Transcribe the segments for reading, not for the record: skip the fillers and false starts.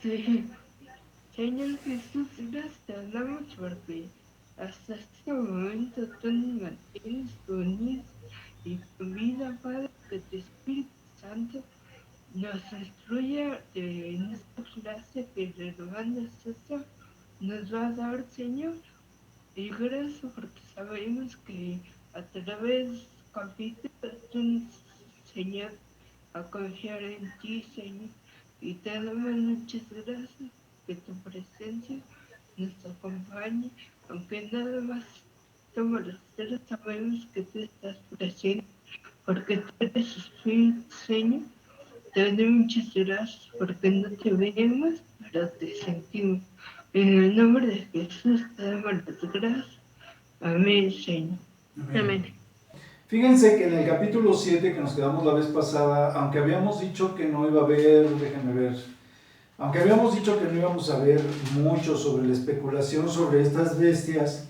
Sí, Señor Jesús, gracias damos porque hasta este momento tú nos mantienes unidos y tu vida, Padre, que tu Espíritu Santo nos instruya en esta clase que renovando esto nos va a dar, Señor. Y gracias porque sabemos que a través de este capítulo tú nos enseñas a confiar en ti, Señor. Y te damos muchas gracias que tu presencia nos acompañe, aunque nada más somos los tres, sabemos que tú estás presente, porque tú eres Espíritu, Señor. Te doy muchas gracias porque no te vemos, pero te sentimos. En el nombre de Jesús te damos las gracias. Amén, Señor. Amén. Fíjense que en el capítulo 7 que nos quedamos la vez pasada, aunque habíamos dicho que no iba a haber, déjenme ver, aunque habíamos dicho que no íbamos a ver mucho sobre la especulación sobre estas bestias,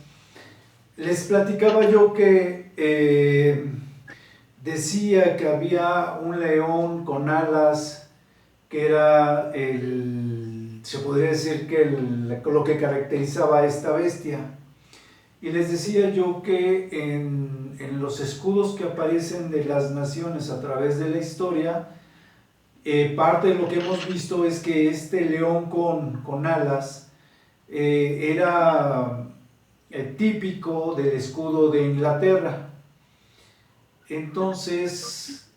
les platicaba yo que decía que había un león con alas, que era se podría decir que lo que caracterizaba a esta bestia. Y les decía yo que en los escudos que aparecen de las naciones a través de la historia, parte de lo que hemos visto es que este león con alas era típico del escudo de Inglaterra. Entonces,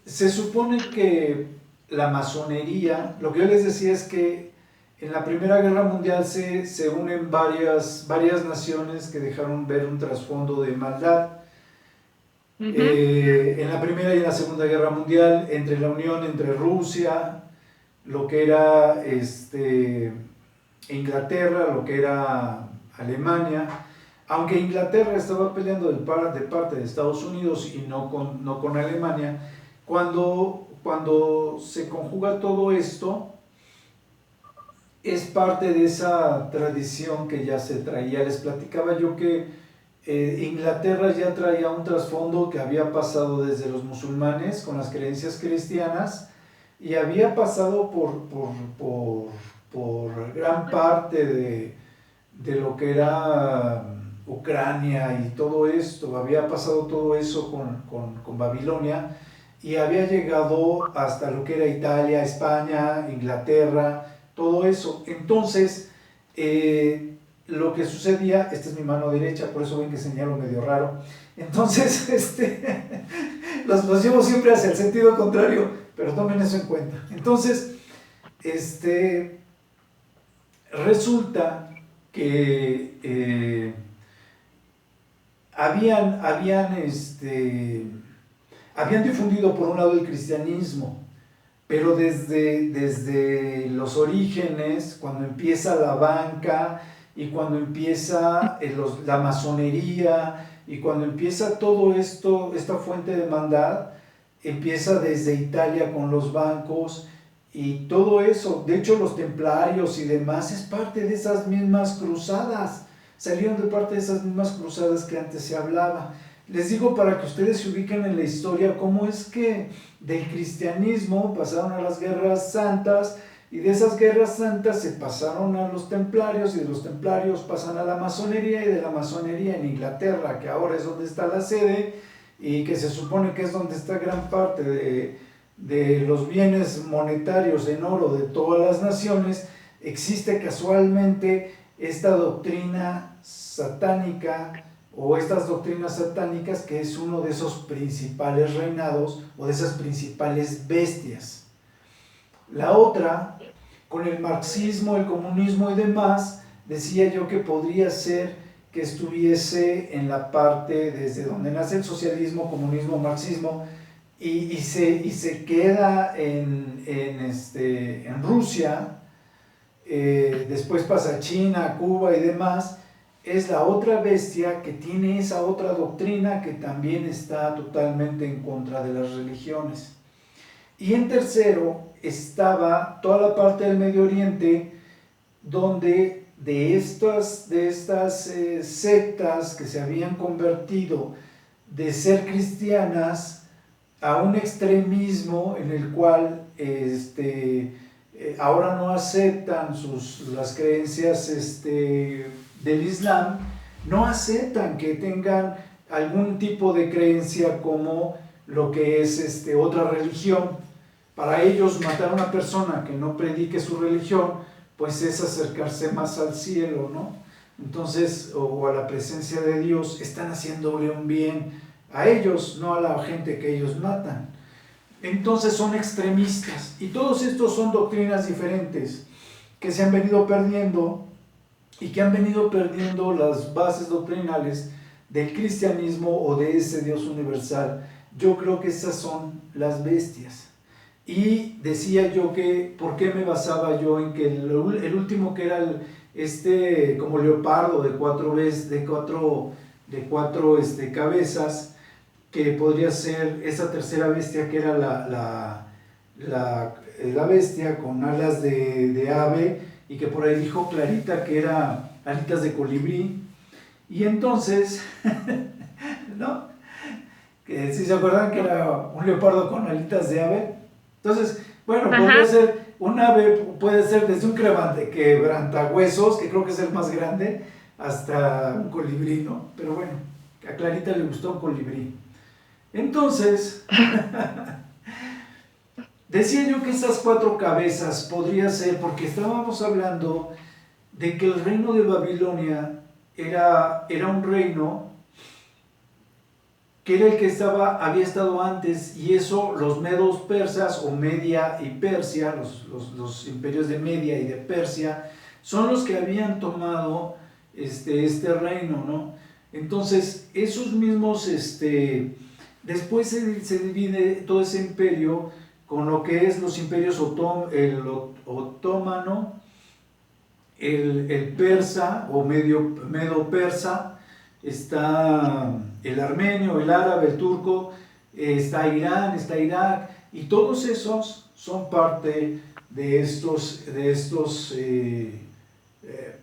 se supone que la masonería, lo que yo les decía es que en la Primera Guerra Mundial se unen varias naciones que dejaron ver un trasfondo de maldad. En la Primera y en la Segunda Guerra Mundial, entre la unión entre Rusia, lo que era Inglaterra, lo que era Alemania, aunque Inglaterra estaba peleando de parte de Estados Unidos y no con Alemania, cuando se conjuga todo esto, es parte de esa tradición que ya se traía. Les platicaba yo que Inglaterra ya traía un trasfondo que había pasado desde los musulmanes con las creencias cristianas y había pasado por gran parte de lo que era Ucrania y todo esto, había pasado todo eso con Babilonia y había llegado hasta lo que era Italia, España, Inglaterra, todo eso. Entonces, lo que sucedía, esta es mi mano derecha, por eso ven que señalo medio raro. Entonces, los llevo siempre hacia el sentido contrario, pero tomen eso en cuenta. Entonces, resulta que habían difundido por un lado el cristianismo, pero desde los orígenes, cuando empieza la banca y cuando empieza la masonería y cuando empieza todo esto, esta fuente de maldad, empieza desde Italia con los bancos y todo eso. De hecho, los templarios y demás es parte de esas mismas cruzadas, salieron de parte de esas mismas cruzadas que antes se hablaba. Les digo para que ustedes se ubiquen en la historia cómo es que del cristianismo pasaron a las guerras santas y de esas guerras santas se pasaron a los templarios y de los templarios pasan a la masonería y de la masonería en Inglaterra, que ahora es donde está la sede y que se supone que es donde está gran parte de los bienes monetarios en oro de todas las naciones, existe casualmente esta doctrina satánica o estas doctrinas satánicas que es uno de esos principales reinados o de esas principales bestias. La otra, con el marxismo, el comunismo y demás, decía yo que podría ser que estuviese en la parte desde donde nace el socialismo, comunismo, marxismo y se queda en Rusia, después pasa a China, Cuba y demás. Es la otra bestia que tiene esa otra doctrina que también está totalmente en contra de las religiones. Y en tercero estaba toda la parte del Medio Oriente, donde de estas sectas que se habían convertido de ser cristianas a un extremismo en el cual ahora no aceptan las creencias del Islam, no aceptan que tengan algún tipo de creencia como lo que es otra religión. Para ellos matar a una persona que no predique su religión, pues es acercarse más al cielo, ¿no? Entonces, o a la presencia de Dios, están haciéndole un bien a ellos, no a la gente que ellos matan. Entonces son extremistas, y todos estos son doctrinas diferentes que se han venido perdiendo y que han venido perdiendo las bases doctrinales del cristianismo o de ese Dios universal. Yo creo que esas son las bestias. Y decía yo que, ¿por qué me basaba yo en que el último, que era como leopardo de cuatro cabezas, que podría ser esa tercera bestia, que era la bestia con alas de ave, y que por ahí dijo Clarita que era alitas de colibrí? Y entonces, ¿no? Que si se acuerdan que era un leopardo con alitas de ave. Entonces, bueno, podría ser un ave, puede ser desde un quebrantahuesos, que creo que es el más grande, hasta un colibrí, ¿no? Pero bueno, a Clarita le gustó un colibrí. Entonces, decía yo que estas 4 cabezas podría ser, porque estábamos hablando de que el reino de Babilonia era un reino que era el que había estado antes, y eso los medos persas, o Media y Persia, los imperios de Media y de Persia, son los que habían tomado este reino, ¿no? Entonces, esos mismos, después se divide todo ese imperio con lo que es los imperios el otomano, el persa o medo-persa, está el armenio, el árabe, el turco, está Irán, está Irak, y todos esos son parte de estos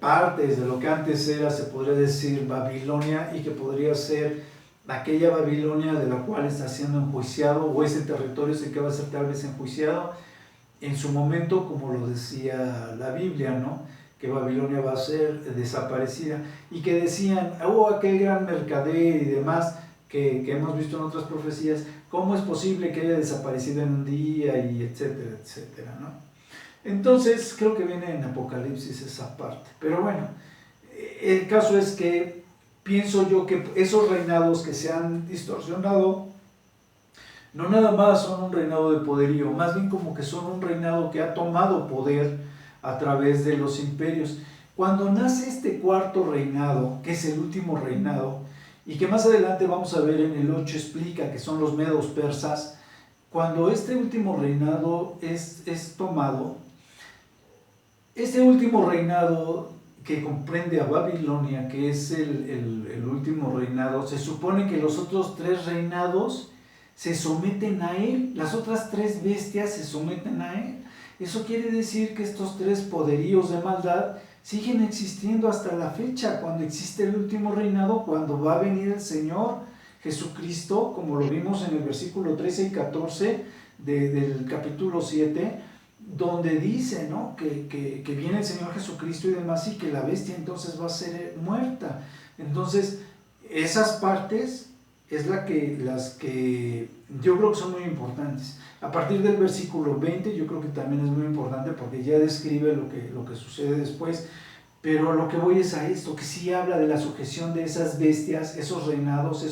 partes de lo que antes era, se podría decir, Babilonia, y que podría ser aquella Babilonia de la cual está siendo enjuiciado, o ese territorio es el que va a ser tal vez enjuiciado en su momento, como lo decía la Biblia, ¿no? Que Babilonia va a ser desaparecida, y que decían, aquel gran mercader y demás, que hemos visto en otras profecías, ¿cómo es posible que haya desaparecido en un día? Y etcétera, etcétera, ¿no? Entonces, creo que viene en Apocalipsis esa parte. Pero bueno, el caso es que pienso yo que esos reinados que se han distorsionado, no nada más son un reinado de poderío, más bien como que son un reinado que ha tomado poder a través de los imperios. Cuando nace este 4º reinado, que es el último reinado, y que más adelante vamos a ver en el 8 explica que son los medos persas, cuando este último reinado es tomado, este último reinado que comprende a Babilonia, que es el último reinado, se supone que los otros 3 reinados se someten a él, las otras 3 bestias se someten a él. Eso quiere decir que estos 3 poderíos de maldad siguen existiendo hasta la fecha, cuando existe el último reinado, cuando va a venir el Señor Jesucristo, como lo vimos en el versículo 13 y 14 del capítulo 7, donde dice, ¿no? que viene el Señor Jesucristo y demás, y que la bestia entonces va a ser muerta. Entonces, esas partes es las que yo creo que son muy importantes. A partir del versículo 20 yo creo que también es muy importante, porque ya describe lo que sucede después, pero lo que voy es a esto, que sí habla de la sujeción de esas bestias, esos reinados,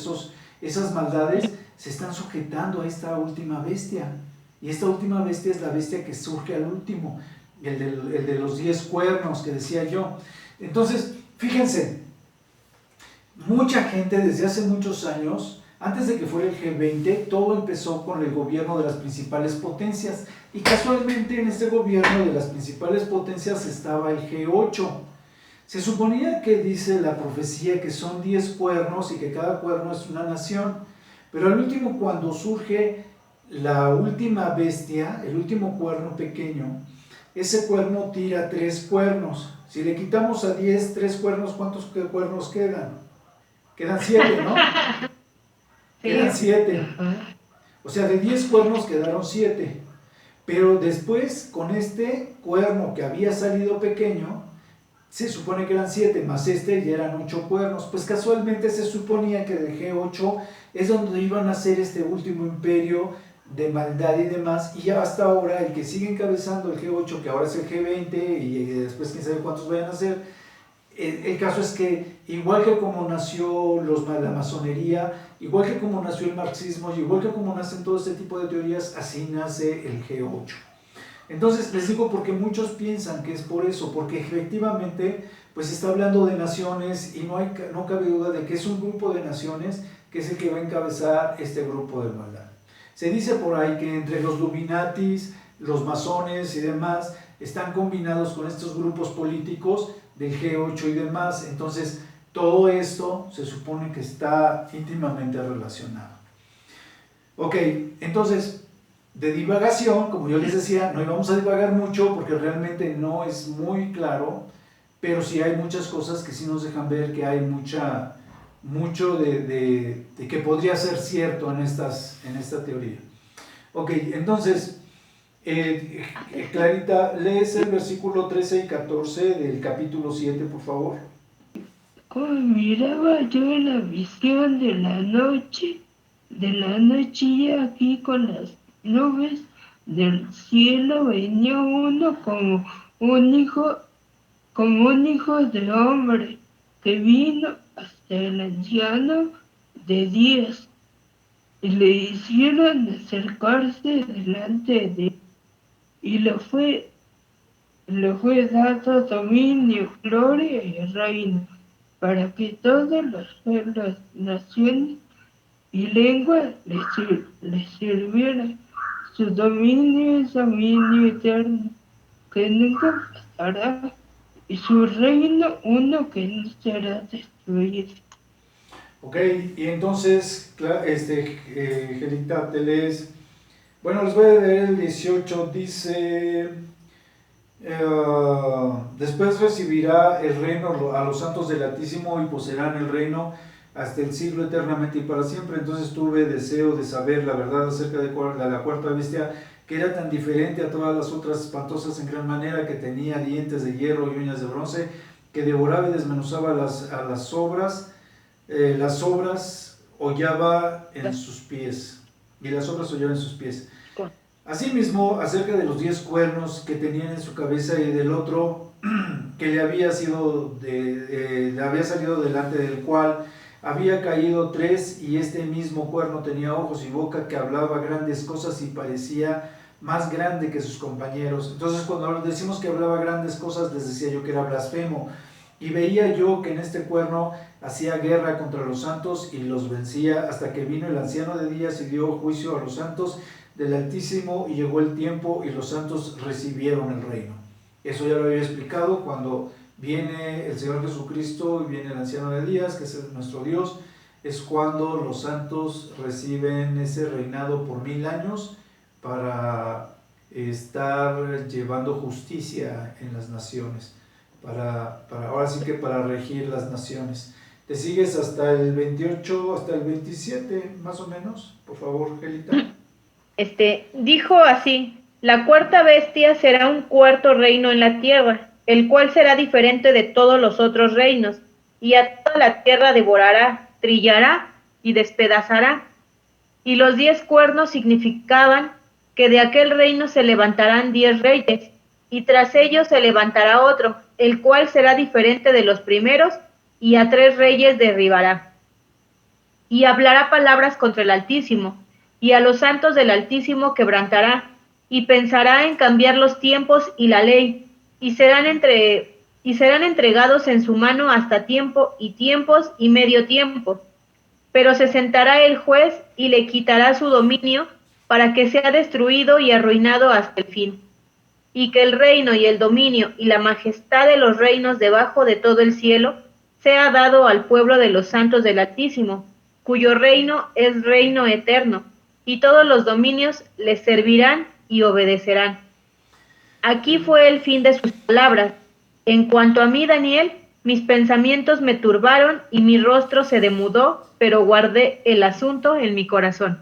esas maldades se están sujetando a esta última bestia, y esta última bestia es la bestia que surge al último, el de los 10 cuernos que decía yo. Entonces, fíjense, mucha gente desde hace muchos años, antes de que fuera el G20, todo empezó con el gobierno de las principales potencias, y casualmente en este gobierno de las principales potencias estaba el G8. Se suponía que dice la profecía que son 10 cuernos y que cada cuerno es una nación, pero al último, cuando surge la última bestia, el último cuerno pequeño, ese cuerno tira 3 cuernos. Si le quitamos a 10, 3 cuernos, ¿cuántos cuernos quedan? Quedan 7, ¿no? Quedan 7. O sea, de 10 cuernos quedaron 7. Pero después, con este cuerno que había salido pequeño, se supone que eran 7, más este ya eran 8 cuernos. Pues casualmente se suponía que del G8 es donde iban a hacer este último imperio de maldad y demás. Y ya hasta ahora el que sigue encabezando el G8, que ahora es el G20 y después quién sabe cuántos vayan a ser. El caso es que igual que como nació la masonería, igual que como nació el marxismo, igual que como nacen todo este tipo de teorías, así nace el G8. Entonces les digo porque muchos piensan que es por eso, porque efectivamente pues está hablando de naciones y no cabe duda de que es un grupo de naciones que es el que va a encabezar este grupo de maldad. Se dice por ahí que entre los Illuminatis, los masones y demás están combinados con estos grupos políticos del G8 y demás, entonces todo esto se supone que está íntimamente relacionado. Ok, entonces de divagación, como yo les decía, no íbamos a divagar mucho porque realmente no es muy claro, pero sí hay muchas cosas que sí nos dejan ver que hay mucho de que podría ser cierto en esta teoría. Ok, entonces, Clarita, lees el versículo 13 y 14 del capítulo 7, por favor. Como miraba yo en la visión de la noche y aquí con las nubes del cielo venía uno como un hijo de hombre, que vino hasta el anciano de días, y le hicieron acercarse delante de él, y le fue dado dominio, gloria y reino, para que todas las naciones y lenguas le sirvieran. Su dominio es dominio eterno, que nunca pasará, y su reino uno que no será destruido. Ok, y entonces, Gelita, te lees. Bueno, les voy a leer el 18, dice, después recibirá el reino a los santos del Altísimo y poseerán el reino hasta el siglo eternamente y para siempre. Entonces tuve deseo de saber la verdad acerca de la cuarta bestia, que era tan diferente a todas las otras espantosas en gran manera, que tenía dientes de hierro y uñas de bronce, que devoraba y desmenuzaba a las obras hollaba en sus pies, y las obras hollaban en sus pies. Asimismo, acerca de los 10 cuernos que tenían en su cabeza y del otro que le había salido delante del cual había caído 3, y este mismo cuerno tenía ojos y boca, que hablaba grandes cosas y parecía más grande que sus compañeros. Entonces, cuando decimos que hablaba grandes cosas, les decía yo que era blasfemo. Y veía yo que en este cuerno hacía guerra contra los santos y los vencía, hasta que vino el anciano de días y dio juicio a los santos del Altísimo, y llegó el tiempo y los santos recibieron el reino. Eso ya lo había explicado cuando viene el Señor Jesucristo y viene el anciano de días, que es nuestro Dios. Es cuando los santos reciben ese reinado por 1000 años para estar llevando justicia en las naciones, ahora sí que para regir las naciones. ¿Te sigues hasta el 28, hasta el 27 más o menos? Por favor, Gelita. Dijo así: la cuarta bestia será un cuarto reino en la tierra, el cual será diferente de todos los otros reinos, y a toda la tierra devorará, trillará y despedazará. Y los 10 cuernos significaban que de aquel reino se levantarán 10 reyes, y tras ellos se levantará otro, el cual será diferente de los primeros, y a 3 reyes derribará. Y hablará palabras contra el Altísimo, y a los santos del Altísimo quebrantará, y pensará en cambiar los tiempos y la ley, y serán entregados en su mano hasta tiempos y medio tiempo. Pero se sentará el juez y le quitará su dominio, para que sea destruido y arruinado hasta el fin. Y que el reino y el dominio y la majestad de los reinos debajo de todo el cielo sea dado al pueblo de los santos del Altísimo, cuyo reino es reino eterno, y todos los dominios les servirán y obedecerán. Aquí fue el fin de sus palabras. En cuanto a mí, Daniel, mis pensamientos me turbaron y mi rostro se demudó, pero guardé el asunto en mi corazón.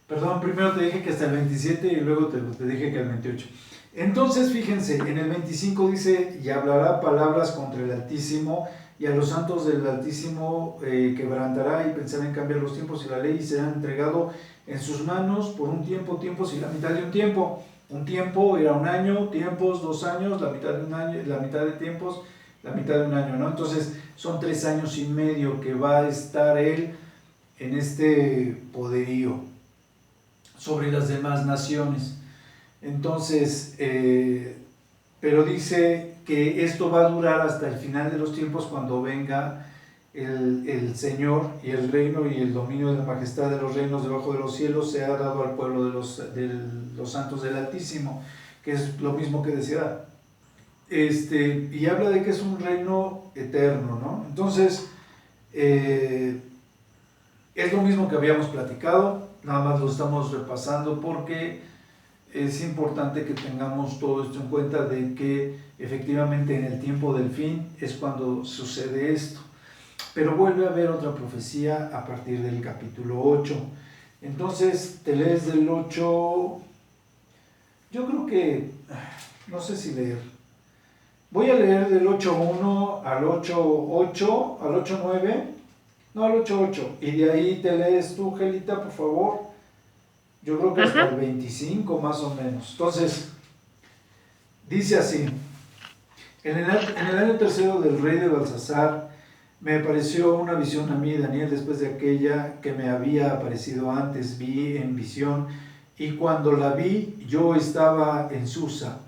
Perdón, primero te dije que hasta el 27 y luego te dije que el 28. Entonces, fíjense, en el 25 dice, y hablará palabras contra el Altísimo, y a los santos del Altísimo quebrantará y pensará en cambiar los tiempos y la ley, y será entregado en sus manos por un tiempo, tiempos y la mitad de un tiempo. Un tiempo era un año, tiempos 2 años, la mitad de un año, la mitad de tiempos, la mitad de un año, ¿no? Entonces, son 3 años y medio que va a estar él en este poderío sobre las demás naciones. Entonces, pero dice que esto va a durar hasta el final de los tiempos, cuando venga el Señor, y el reino y el dominio de la majestad de los reinos debajo de los cielos se ha dado al pueblo de los santos del Altísimo, que es lo mismo que decía. Y habla de que es un reino eterno, ¿no? Entonces, es lo mismo que habíamos platicado, nada más lo estamos repasando porque es importante que tengamos todo esto en cuenta, de que efectivamente en el tiempo del fin es cuando sucede esto. Pero vuelve a haber otra profecía a partir del capítulo 8. Entonces te lees del 8, yo creo que, no sé si leer. Voy a leer del 8.1 al 8.8, al 8.9, no, al 8.8, y de ahí te lees tú, Gelita, por favor. Yo creo que hasta el 25 más o menos. Entonces, dice así: en el año tercero del rey de Belsasar, me apareció una visión a mí, Daniel, después de aquella que me había aparecido antes. Vi en visión, y cuando la vi, yo estaba en Susa,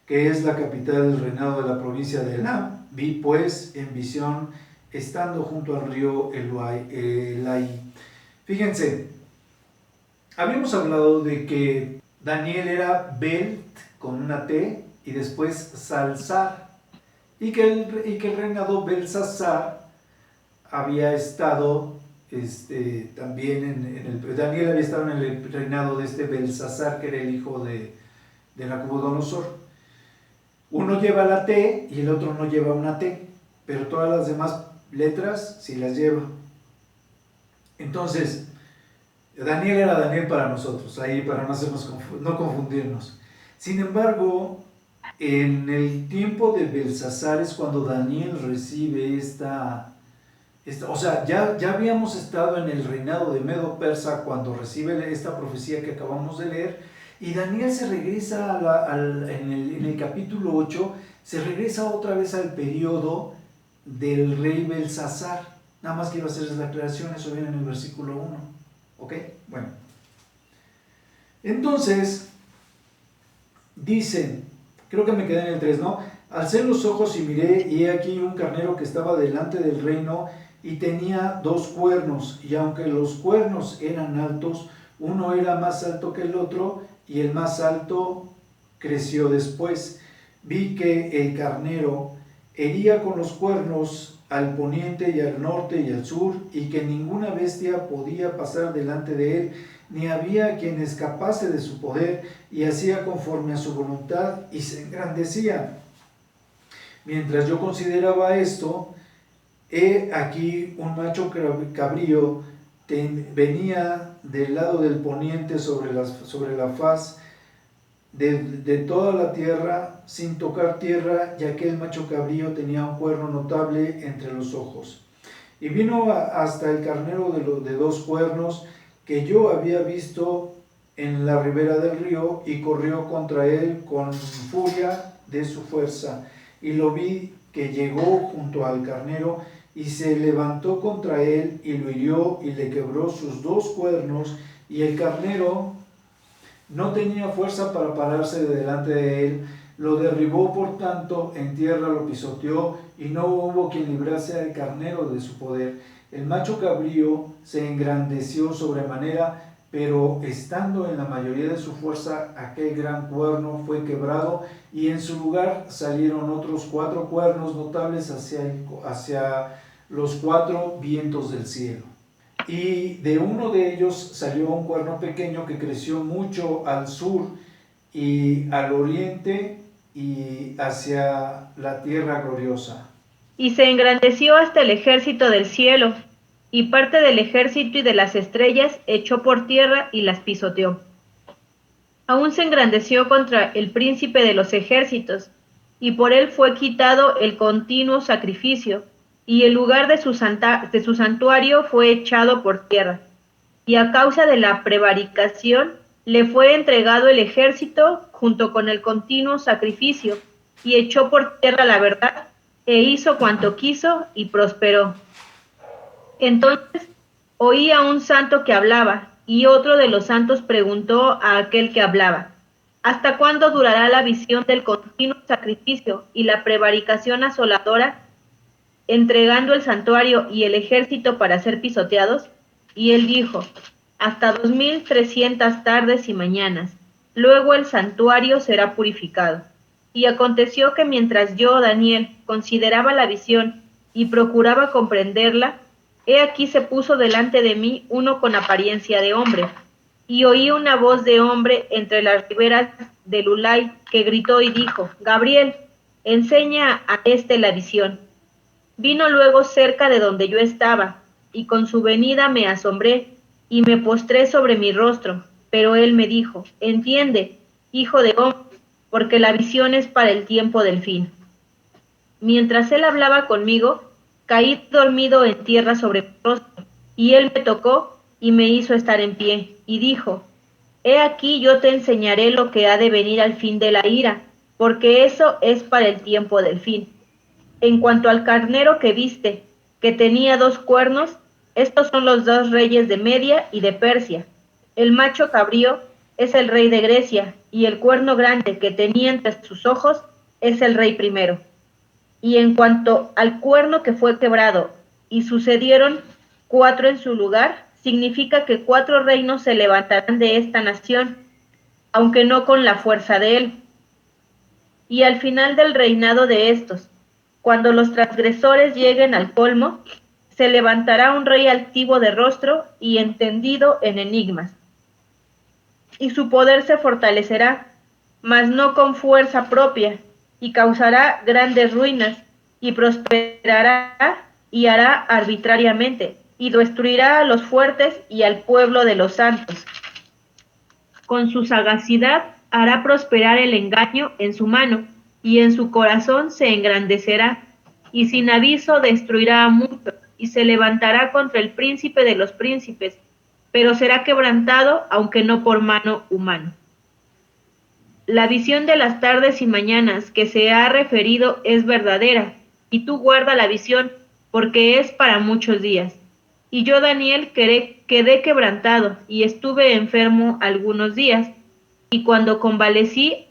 que es la capital del reinado de la provincia de Elam. Vi pues en visión, estando junto al río Elai. Fíjense, habíamos hablado de que Daniel era Belt con una T y después Salsar, y que el reinado Belsasar había estado también Daniel había estado en el reinado de este Belsasar, que era el hijo de Nabucodonosor. Uno lleva la T y el otro no lleva una T, pero todas las demás letras sí las lleva. Entonces, Daniel era Daniel para nosotros, ahí para no confundirnos. Sin embargo, en el tiempo de Belsasar es cuando Daniel recibe o sea, ya habíamos estado en el reinado de Medo-Persa cuando recibe esta profecía que acabamos de leer, y Daniel se regresa en el capítulo 8, se regresa otra vez al periodo del rey Belsasar. Nada más quiero hacerles la aclaración, eso viene en el versículo 1. ¿Ok? Bueno. Entonces, dice, creo que me quedé en el 3, ¿no? Alcé los ojos y miré, y he aquí un carnero que estaba delante del reino, y tenía 2 cuernos, y aunque los cuernos eran altos, uno era más alto que el otro, y el más alto creció después. Vi que el carnero hería con los cuernos al poniente y al norte y al sur, y que ninguna bestia podía pasar delante de él, ni había quien escapase de su poder, y hacía conforme a su voluntad, y se engrandecía. Mientras yo consideraba esto, he aquí un macho cabrío venía del lado del poniente sobre la faz de toda la tierra, sin tocar tierra, y aquel macho cabrío tenía un cuerno notable entre los ojos. Y vino hasta el carnero de 2 cuernos que yo había visto en la ribera del río, y corrió contra él con furia de su fuerza. Y lo vi que llegó junto al carnero, y se levantó contra él, y lo hirió, y le quebró sus 2 cuernos, y el carnero no tenía fuerza para pararse de delante de él. Lo derribó, por tanto, en tierra, lo pisoteó, y no hubo quien librase al carnero de su poder. El macho cabrío se engrandeció sobremanera, pero estando en la mayoría de su fuerza, aquel gran cuerno fue quebrado, y en su lugar salieron otros 4 cuernos notables hacia los 4 vientos del cielo. Y de uno de ellos salió un cuerno pequeño que creció mucho al sur y al oriente y hacia la tierra gloriosa. Y se engrandeció hasta el ejército del cielo. y parte del ejército y de las estrellas echó por tierra y las pisoteó. Aún se engrandeció contra el príncipe de los ejércitos, y por él fue quitado el continuo sacrificio, y el lugar de su santuario fue echado por tierra. Y a causa de la prevaricación le fue entregado el ejército junto con el continuo sacrificio, y echó por tierra la verdad, e hizo cuanto quiso, y prosperó. Entonces oí a un santo que hablaba, y otro de los santos preguntó a aquel que hablaba: ¿hasta cuándo durará la visión del continuo sacrificio y la prevaricación asoladora, entregando el santuario y el ejército para ser pisoteados? Y él dijo: hasta 2300 tardes y mañanas. Luego el santuario será purificado. Y aconteció que mientras yo, Daniel, consideraba la visión y procuraba comprenderla, he aquí se puso delante de mí uno con apariencia de hombre, y oí una voz de hombre entre las riberas del Ulai, que gritó y dijo: Gabriel, enseña a este la visión. Vino luego cerca de donde yo estaba, y con su venida me asombré, y me postré sobre mi rostro. Pero él me dijo: entiende, hijo de hombre, porque la visión es para el tiempo del fin. Mientras él hablaba conmigo, caí dormido en tierra sobre mi rostro, y él me tocó y me hizo estar en pie, y dijo: he aquí yo te enseñaré lo que ha de venir al fin de la ira, porque eso es para el tiempo del fin. En cuanto al carnero que viste, que tenía 2 cuernos, estos son los 2 reyes de Media y de Persia. El macho cabrío es el rey de Grecia, y el cuerno grande que tenía entre sus ojos es el rey primero. Y en cuanto al cuerno que fue quebrado, y sucedieron 4 en su lugar, significa que 4 reinos se levantarán de esta nación, aunque no con la fuerza de él. Y al final del reinado de estos, cuando los transgresores lleguen al colmo, se levantará un rey altivo de rostro y entendido en enigmas, y su poder se fortalecerá, mas no con fuerza propia, y causará grandes ruinas, y prosperará y hará arbitrariamente, y destruirá a los fuertes y al pueblo de los santos. Con su sagacidad hará prosperar el engaño en su mano, y en su corazón se engrandecerá, y sin aviso destruirá a muchos, y se levantará contra el príncipe de los príncipes, pero será quebrantado, aunque no por mano humana. La visión de las tardes y mañanas que se ha referido es verdadera, y tú guarda la visión, porque es para muchos días. Y yo, Daniel, quedé quebrantado, y estuve enfermo algunos días, y cuando convalecí,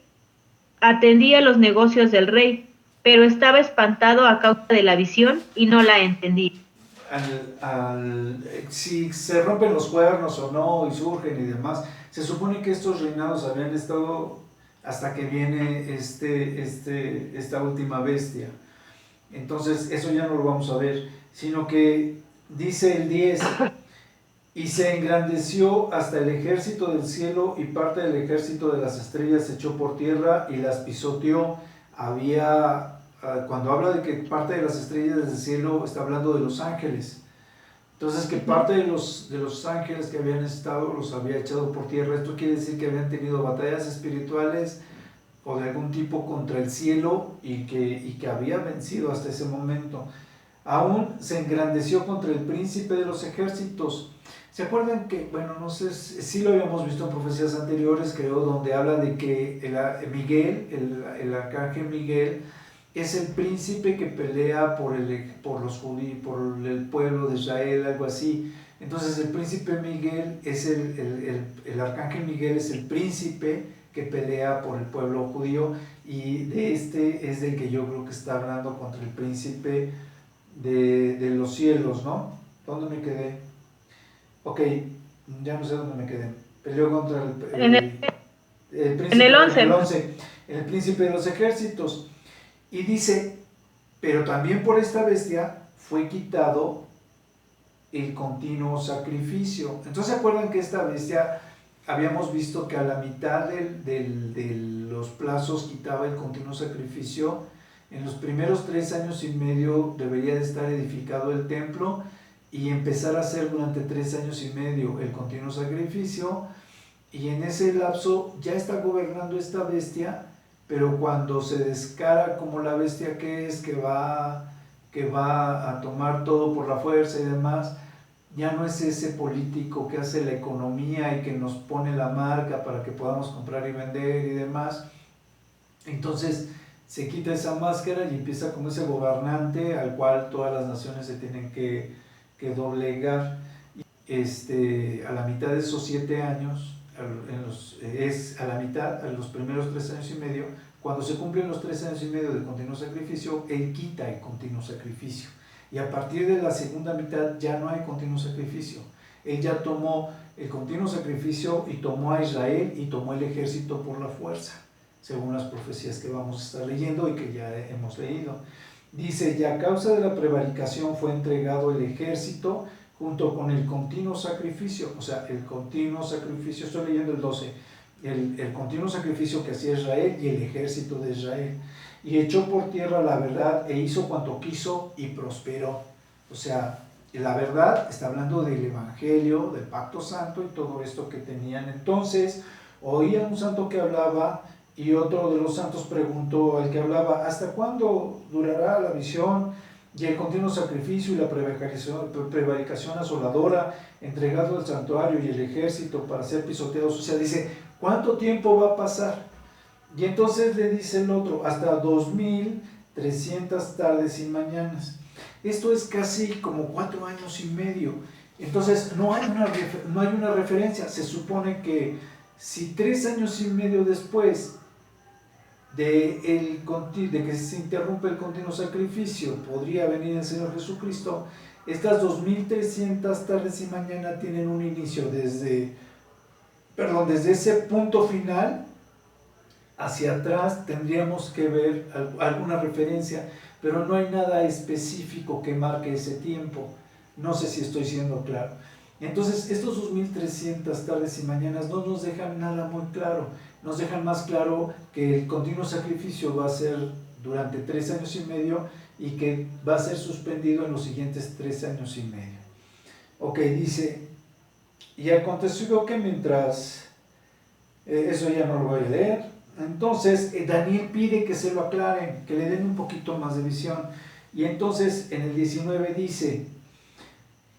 atendí a los negocios del rey, pero estaba espantado a causa de la visión, y no la entendí. Si se rompen los cuernos o no y surgen y demás, se supone que estos reinados habían estado hasta que viene esta última bestia. Entonces eso ya no lo vamos a ver, sino que dice el 10: y se engrandeció hasta el ejército del cielo, y parte del ejército de las estrellas se echó por tierra y las pisoteó. Cuando habla de que parte de las estrellas del cielo, está hablando de los ángeles. Entonces, que parte de los ángeles que habían estado los había echado por tierra. Esto quiere decir que habían tenido batallas espirituales o de algún tipo contra el cielo, y que había vencido hasta ese momento. Aún se engrandeció contra el príncipe de los ejércitos. ¿Se acuerdan que, bueno, no sé si lo habíamos visto en profecías anteriores, creo, donde habla de que el arcángel Miguel, es el príncipe que pelea por los judíos, por el pueblo de Israel, algo así? Entonces el príncipe Miguel es el arcángel Miguel es el príncipe que pelea por el pueblo judío, y de este es del que yo creo que está hablando contra el príncipe de los cielos, ¿no? ¿Dónde me quedé? Ok, ya no sé dónde me quedé. Peleó contra el príncipe, en el 11. En el príncipe de los ejércitos. Y dice: pero también por esta bestia fue quitado el continuo sacrificio. Entonces, ¿se acuerdan que esta bestia, habíamos visto que a la mitad de los plazos quitaba el continuo sacrificio? En los primeros 3 años y medio debería de estar edificado el templo, y empezar a hacer durante 3 años y medio el continuo sacrificio, y en ese lapso ya está gobernando esta bestia, pero cuando se descara como la bestia que es, que va a tomar todo por la fuerza y demás, ya no es ese político que hace la economía y que nos pone la marca para que podamos comprar y vender y demás. Entonces se quita esa máscara y empieza como ese gobernante al cual todas las naciones se tienen que doblegar. A la mitad de esos 7 años, es a la mitad, a los primeros 3 años y medio, cuando se cumplen los 3 años y medio de continuo sacrificio, él quita el continuo sacrificio. Y a partir de la segunda mitad ya no hay continuo sacrificio. Él ya tomó el continuo sacrificio y tomó a Israel y tomó el ejército por la fuerza, según las profecías que vamos a estar leyendo y que ya hemos leído. Dice, y a causa de la prevaricación fue entregado el ejército junto con el continuo sacrificio. O sea, el continuo sacrificio, estoy leyendo el 12, el continuo sacrificio que hacía Israel y el ejército de Israel. Y echó por tierra la verdad e hizo cuanto quiso y prosperó. O sea, la verdad está hablando del evangelio, del pacto santo y todo esto que tenían. Entonces, oía un santo que hablaba y otro de los santos preguntó al que hablaba, ¿hasta cuándo durará la visión y el continuo sacrificio y la prevaricación asoladora, entregado al santuario y el ejército para ser pisoteados? O sea, dice, ¿cuánto tiempo va a pasar? Y entonces le dice el otro, hasta 2300 tardes y mañanas. Esto es casi como 4 años y medio. Entonces no hay una referencia. Se supone que si 3 años y medio después de que se interrumpe el continuo sacrificio podría venir el Señor Jesucristo, estas 2300 tardes y mañana tienen un inicio desde ese punto final hacia atrás. Tendríamos que ver alguna referencia, pero no hay nada específico que marque ese tiempo. No sé si estoy siendo claro. Entonces, estos 2300 tardes y mañanas no nos dejan nada muy claro. Nos dejan más claro que el continuo sacrificio va a ser durante 3 años y medio y que va a ser suspendido en los siguientes 3 años y medio. Ok, dice, y aconteció que mientras, eso ya no lo voy a leer. Entonces Daniel pide que se lo aclaren, que le den un poquito más de visión. Y entonces en el 19 dice,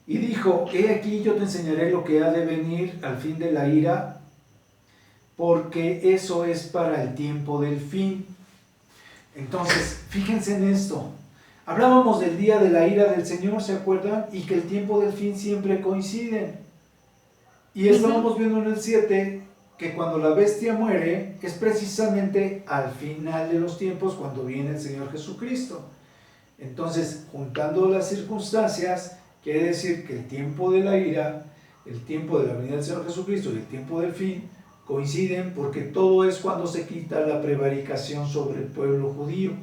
y dijo, he aquí yo te enseñaré lo que ha de venir al fin de la ira, porque eso es para el tiempo del fin. Entonces, fíjense en esto. Hablábamos del día de la ira del Señor, ¿se acuerdan? Y que el tiempo del fin siempre coinciden. Y estábamos viendo en el 7 que cuando la bestia muere es precisamente al final de los tiempos cuando viene el Señor Jesucristo. Entonces, juntando las circunstancias, quiere decir que el tiempo de la ira, el tiempo de la venida del Señor Jesucristo y el tiempo del fin coinciden, porque todo es cuando se quita la prevaricación sobre el pueblo judío.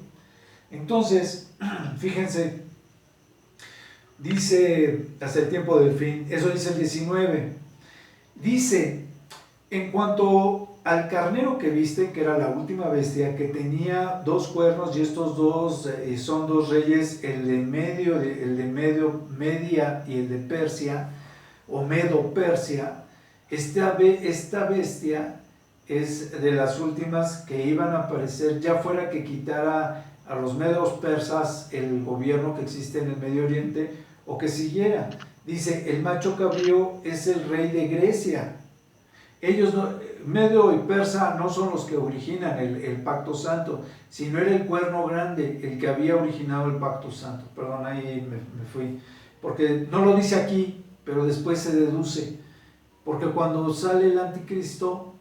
Entonces, fíjense, dice hasta el tiempo del fin, eso dice el 19. Dice, en cuanto al carnero que viste, que era la última bestia, que tenía 2 cuernos, y estos 2 son 2 reyes, el de Media y el de Persia, o Medo-Persia. Esta bestia es de las últimas que iban a aparecer, ya fuera que quitara a los medos persas el gobierno que existe en el Medio Oriente, o que siguiera. Dice, el macho cabrío es el rey de Grecia. Ellos, Medo y Persa, no son los que originan el pacto santo, sino era el cuerno grande el que había originado el pacto santo. Perdón, ahí me fui, porque no lo dice aquí, pero después se deduce, porque cuando sale el anticristo,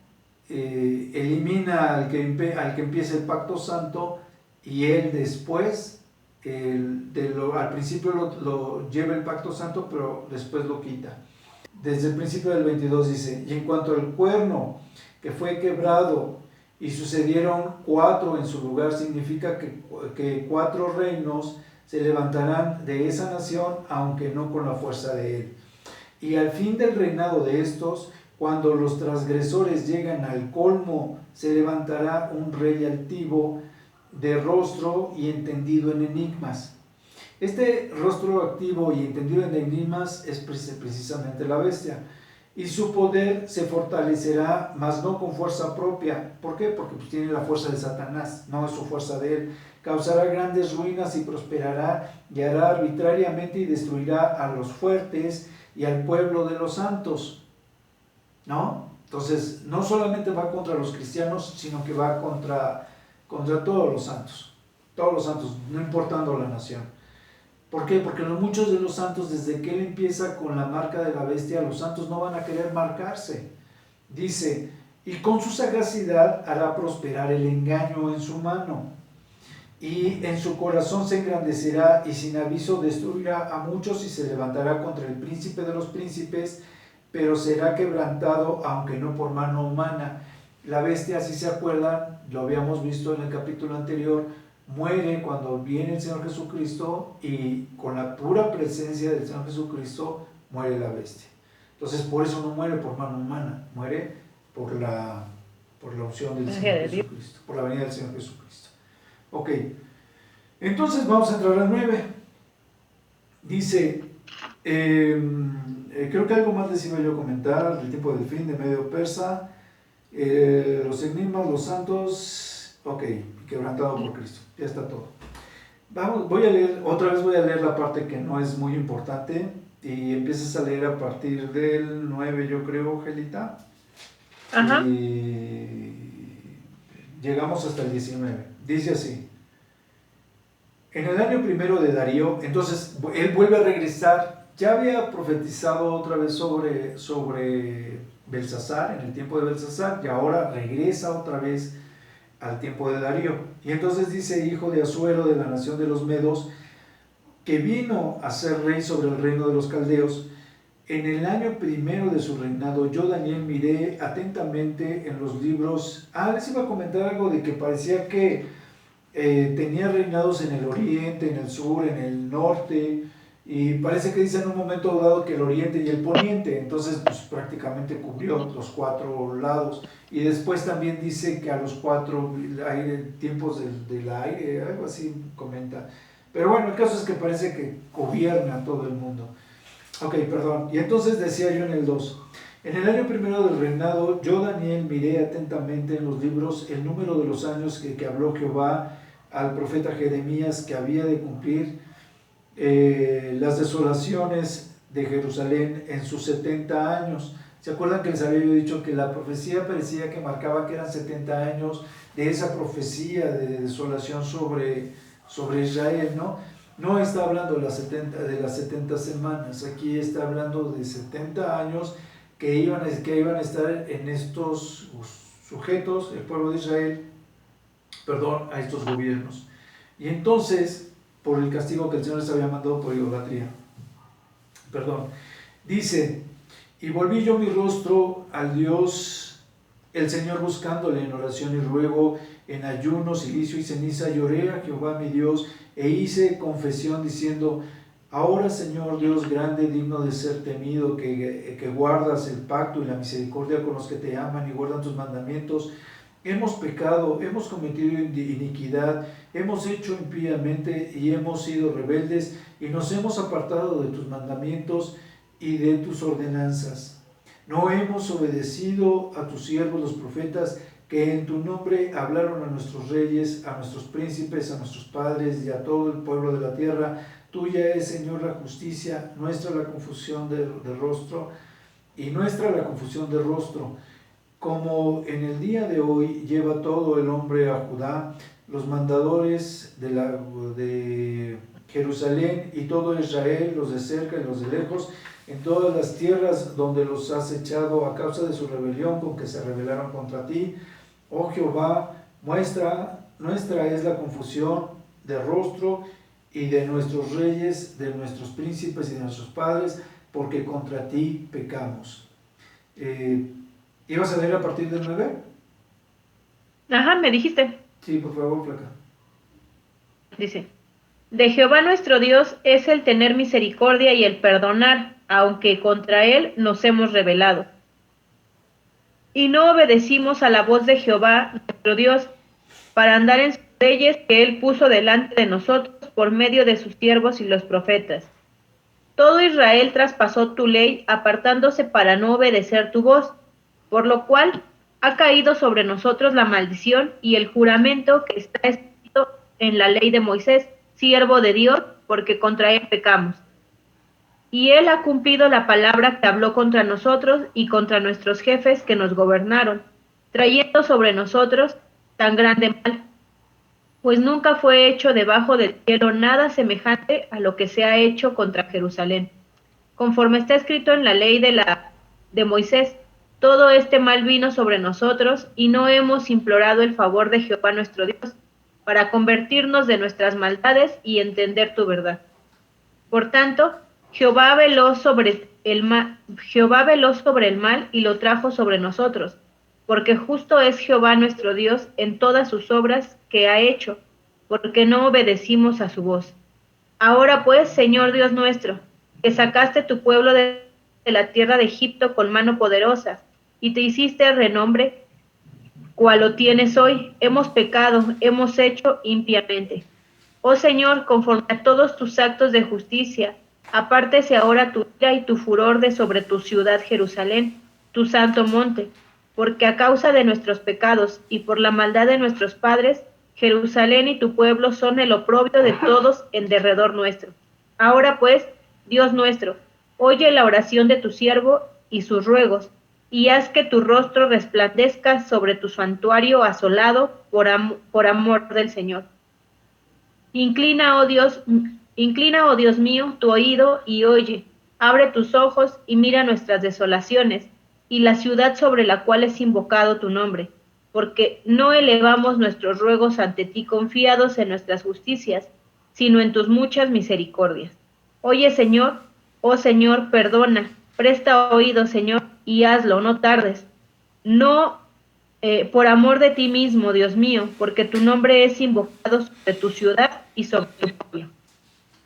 elimina al que empieza el pacto santo, y él después, al principio lo lleva el pacto santo, pero después lo quita. Desde el principio del 22 dice, y en cuanto al cuerno que fue quebrado y sucedieron 4 en su lugar, significa que 4 reinos se levantarán de esa nación, aunque no con la fuerza de él. Y al fin del reinado de estos, cuando los transgresores llegan al colmo, se levantará un rey altivo, de rostro y entendido en enigmas. Este rostro activo y entendido en enigmas es precisamente la bestia. Y su poder se fortalecerá, mas no con fuerza propia. ¿Por qué? Porque pues tiene la fuerza de Satanás, no es su fuerza de él. Causará grandes ruinas y prosperará, y hará arbitrariamente y destruirá a los fuertes y al pueblo de los santos. ¿No? Entonces, no solamente va contra los cristianos, sino que va contra todos los santos, no importando la nación. ¿Por qué? Porque muchos de los santos, desde que él empieza con la marca de la bestia, los santos no van a querer marcarse. Dice, y con su sagacidad hará prosperar el engaño en su mano, y en su corazón se engrandecerá, y sin aviso destruirá a muchos, y se levantará contra el príncipe de los príncipes, pero será quebrantado, aunque no por mano humana. La bestia, si se acuerdan, lo habíamos visto en el capítulo anterior, muere cuando viene el Señor Jesucristo, y con la pura presencia del Señor Jesucristo muere la bestia. Entonces, por eso no muere por mano humana, muere por la unción del Señor Jesucristo, por la venida del Señor Jesucristo. Ok, entonces vamos a entrar al 9. Dice, creo que algo más les iba yo a comentar del tiempo del fin de Medio Persa, los enigmas, los santos, ok, quebrantado por Cristo, ya está todo. Voy a leer la parte que no es muy importante, y empiezas a leer a partir del 9, yo creo, Gelita. Ajá. Y llegamos hasta el 19. Dice así: en el año primero de Darío, entonces él vuelve a regresar. Ya había profetizado otra vez sobre Belsasar, en el tiempo de Belsasar, y ahora regresa otra vez al tiempo de Darío. Y entonces dice, hijo de Asuero, de la nación de los Medos, que vino a ser rey sobre el reino de los caldeos. En el año primero de su reinado, yo, Daniel, miré atentamente en los libros. Les iba a comentar algo de que parecía que tenía reinados en el oriente, en el sur, en el norte, y parece que dice en un momento dado que el oriente y el poniente, entonces pues prácticamente cubrió los 4 lados. Y después también dice que a los 4 tiempos del aire, algo así comenta. Pero bueno, el caso es que parece que gobierna a todo el mundo. Ok, perdón. Y entonces decía yo en el 2, en el año primero del reinado, yo, Daniel, miré atentamente en los libros el número de los años que habló Jehová al profeta Jeremías, que había de cumplir las desolaciones de Jerusalén en sus 70 años. ¿Se acuerdan que les había yo dicho que la profecía parecía que marcaba que eran 70 años de esa profecía de desolación sobre Israel, ¿no? No está hablando de las 70 semanas, aquí está hablando de 70 años que iban a estar en estos sujetos, el pueblo de Israel, a estos gobiernos. Y entonces, por el castigo que el Señor les había mandado por idolatría. Dice, y volví yo mi rostro al Dios, el Señor, buscándole en oración y ruego, en ayuno, cilicio y ceniza, lloré a Jehová mi Dios, e hice confesión diciendo, ahora, Señor Dios grande, digno de ser temido, que guardas el pacto y la misericordia con los que te aman y guardan tus mandamientos, hemos pecado, hemos cometido iniquidad, hemos hecho impíamente y hemos sido rebeldes y nos hemos apartado de tus mandamientos y de tus ordenanzas. No hemos obedecido a tus siervos los profetas, que en tu nombre hablaron a nuestros reyes, a nuestros príncipes, a nuestros padres y a todo el pueblo de la tierra. Tuya es, Señor, la justicia, nuestra la confusión de rostro, y nuestra la confusión de rostro. Como en el día de hoy lleva todo el hombre a Judá, los mandadores de Jerusalén y todo Israel, los de cerca y los de lejos, en todas las tierras donde los has echado a causa de su rebelión con que se rebelaron contra ti. Oh Jehová, nuestra es la confusión de rostro y de nuestros reyes, de nuestros príncipes y de nuestros padres, porque contra ti pecamos. ¿Ibas a leer a partir del 9? Ajá, me dijiste. Sí, por favor, Flaca. Dice, de Jehová nuestro Dios es el tener misericordia y el perdonar, aunque contra él nos hemos rebelado. Y no obedecimos a la voz de Jehová nuestro Dios, para andar en sus leyes que él puso delante de nosotros, por medio de sus siervos y los profetas. Todo Israel traspasó tu ley, apartándose para no obedecer tu voz, por lo cual ha caído sobre nosotros la maldición y el juramento que está escrito en la ley de Moisés, siervo de Dios, porque contra él pecamos. Y él ha cumplido la palabra que habló contra nosotros y contra nuestros jefes que nos gobernaron, trayendo sobre nosotros tan grande mal, pues nunca fue hecho debajo del cielo nada semejante a lo que se ha hecho contra Jerusalén. Conforme está escrito en la ley de Moisés, todo este mal vino sobre nosotros y no hemos implorado el favor de Jehová nuestro Dios para convertirnos de nuestras maldades y entender tu verdad. Por tanto, Jehová veló sobre el mal y lo trajo sobre nosotros, porque justo es Jehová nuestro Dios en todas sus obras que ha hecho, porque no obedecimos a su voz. Ahora pues, Señor Dios nuestro, que sacaste tu pueblo de la tierra de Egipto con mano poderosa, y te hiciste renombre, cual lo tienes hoy, hemos pecado, hemos hecho impiamente. Oh Señor, conforme a todos tus actos de justicia, apártese ahora tu ira y tu furor de sobre tu ciudad Jerusalén, tu santo monte, porque a causa de nuestros pecados y por la maldad de nuestros padres, Jerusalén y tu pueblo son el oprobio de todos en derredor nuestro. Ahora pues, Dios nuestro, oye la oración de tu siervo y sus ruegos, y haz que tu rostro resplandezca sobre tu santuario asolado por amor del Señor. Inclina, oh Dios mío, tu oído y oye. Abre tus ojos y mira nuestras desolaciones y la ciudad sobre la cual es invocado tu nombre, porque no elevamos nuestros ruegos ante ti confiados en nuestras justicias, sino en tus muchas misericordias. Oye, Señor, oh Señor, perdona, presta oído, Señor, y hazlo, no tardes. No por amor de ti mismo, Dios mío, porque tu nombre es invocado sobre tu ciudad y sobre tu pueblo.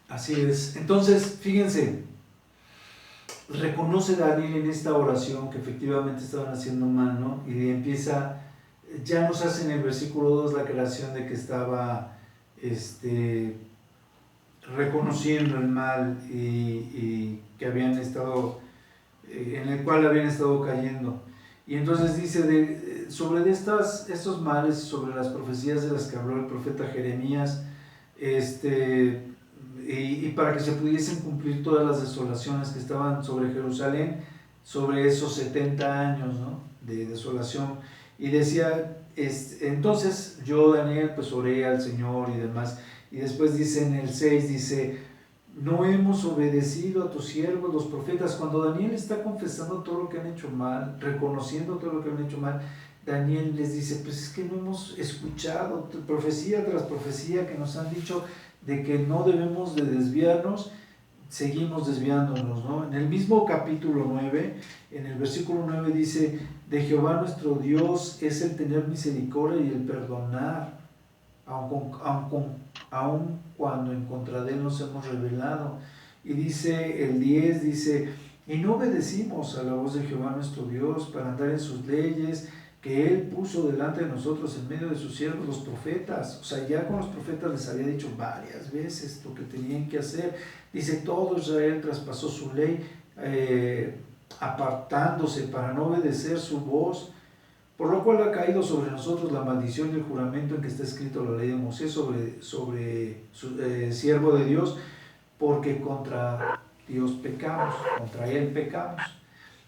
Así es. Entonces, fíjense, reconoce Daniel en esta oración que efectivamente estaban haciendo mal, ¿no? Y empieza, ya nos hace en el versículo 2 la creación de que estaba reconociendo el mal y que habían estado, en el cual habían estado cayendo. Y entonces dice, sobre estos males, sobre las profecías de las que habló el profeta Jeremías, y para que se pudiesen cumplir todas las desolaciones que estaban sobre Jerusalén, sobre esos 70 años, ¿no?, de desolación. Y decía, entonces yo, Daniel, pues oré al Señor y demás. Y después dice en el 6, dice, no hemos obedecido a tus siervos, los profetas. Cuando Daniel está confesando todo lo que han hecho mal, reconociendo todo lo que han hecho mal, Daniel les dice, pues es que no hemos escuchado profecía tras profecía que nos han dicho de que no debemos de desviarnos, seguimos desviándonos, ¿no? En el mismo capítulo 9, en el versículo 9 dice, de Jehová nuestro Dios es el tener misericordia y el perdonar, aun cuando en contra de él nos hemos rebelado. Y dice el 10, dice, y no obedecimos a la voz de Jehová nuestro Dios para andar en sus leyes, que él puso delante de nosotros en medio de sus siervos los profetas. O sea, ya con los profetas les había dicho varias veces lo que tenían que hacer. Dice, todo Israel traspasó su ley, apartándose para no obedecer su voz, por lo cual ha caído sobre nosotros la maldición y el juramento en que está escrito la ley de Moisés sobre su siervo de Dios, porque contra Dios pecamos, contra él pecamos.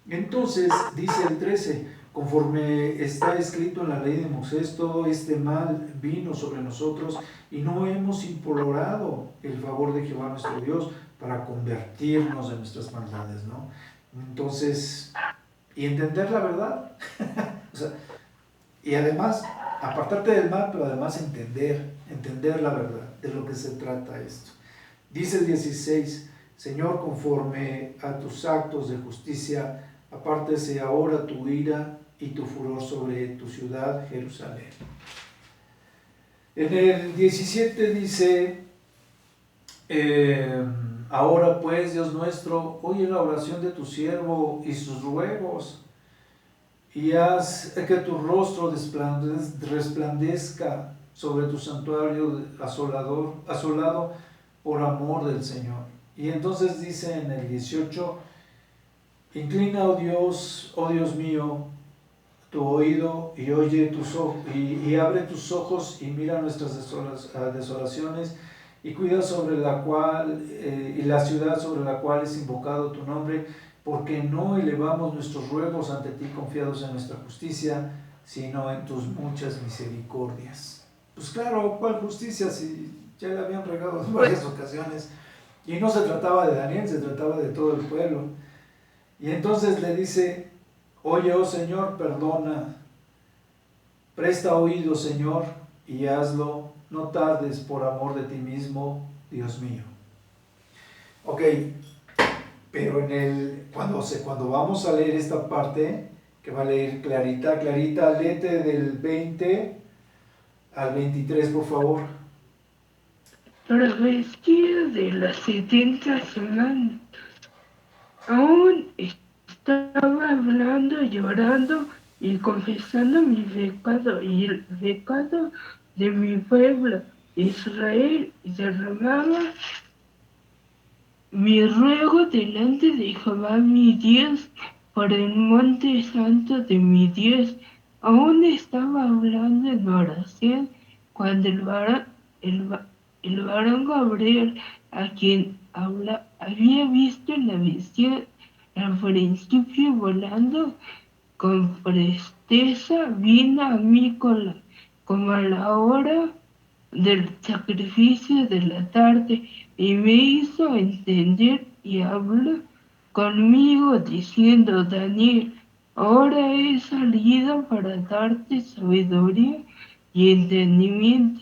Entonces, dice el 13, conforme está escrito en la ley de Moisés, todo este mal vino sobre nosotros y no hemos implorado el favor de Jehová nuestro Dios para convertirnos de nuestras maldades, ¿no? Entonces, y entender la verdad, o sea, y además, apartarte del mal, pero además entender la verdad, de lo que se trata esto. Dice el 16, Señor, conforme a tus actos de justicia, apártese ahora tu ira y tu furor sobre tu ciudad, Jerusalén. En el 17 dice, ahora pues, Dios nuestro, oye la oración de tu siervo y sus ruegos, y haz que tu rostro resplandezca sobre tu santuario asolado, por amor del Señor. Y entonces dice en el 18, inclina, oh Dios mío, tu oído y oye tus ojos, y abre tus ojos y mira nuestras desolaciones y cuida sobre la cual y la ciudad sobre la cual es invocado tu nombre, porque no elevamos nuestros ruegos ante ti confiados en nuestra justicia, sino en tus muchas misericordias. Pues claro, ¿cuál justicia si ya le habían regado en varias ocasiones? Y no se trataba de Daniel, se trataba de todo el pueblo. Y entonces le dice, oye, oh Señor, perdona, presta oído, Señor, y hazlo, no tardes por amor de ti mismo, Dios mío. Ok, pero cuando vamos a leer esta parte, que va a leer Clarita, léete del 20 al 23, por favor. Travestida de las 70 semanas, aún estaba hablando, llorando y confesando mi pecado y el pecado de mi pueblo Israel, y derramaba mi ruego delante de Jehová mi Dios por el monte santo de mi Dios. Aún estaba hablando en oración cuando el varón Gabriel, a quien había visto en la visión, al principio volando con presteza, vino a mí como a la hora del sacrificio de la tarde, y me hizo entender y habló conmigo diciendo, Daniel, ahora he salido para darte sabiduría y entendimiento.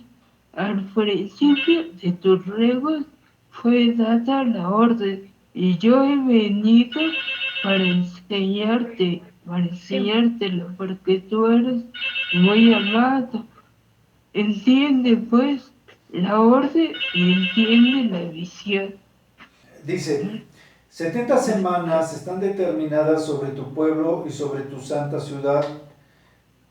Al principio de tus ruegos fue dada la orden, y yo he venido para enseñártelo, porque tú eres muy amado. Entiende pues la orden y entiende la visión. Dice, 70 semanas están determinadas sobre tu pueblo y sobre tu santa ciudad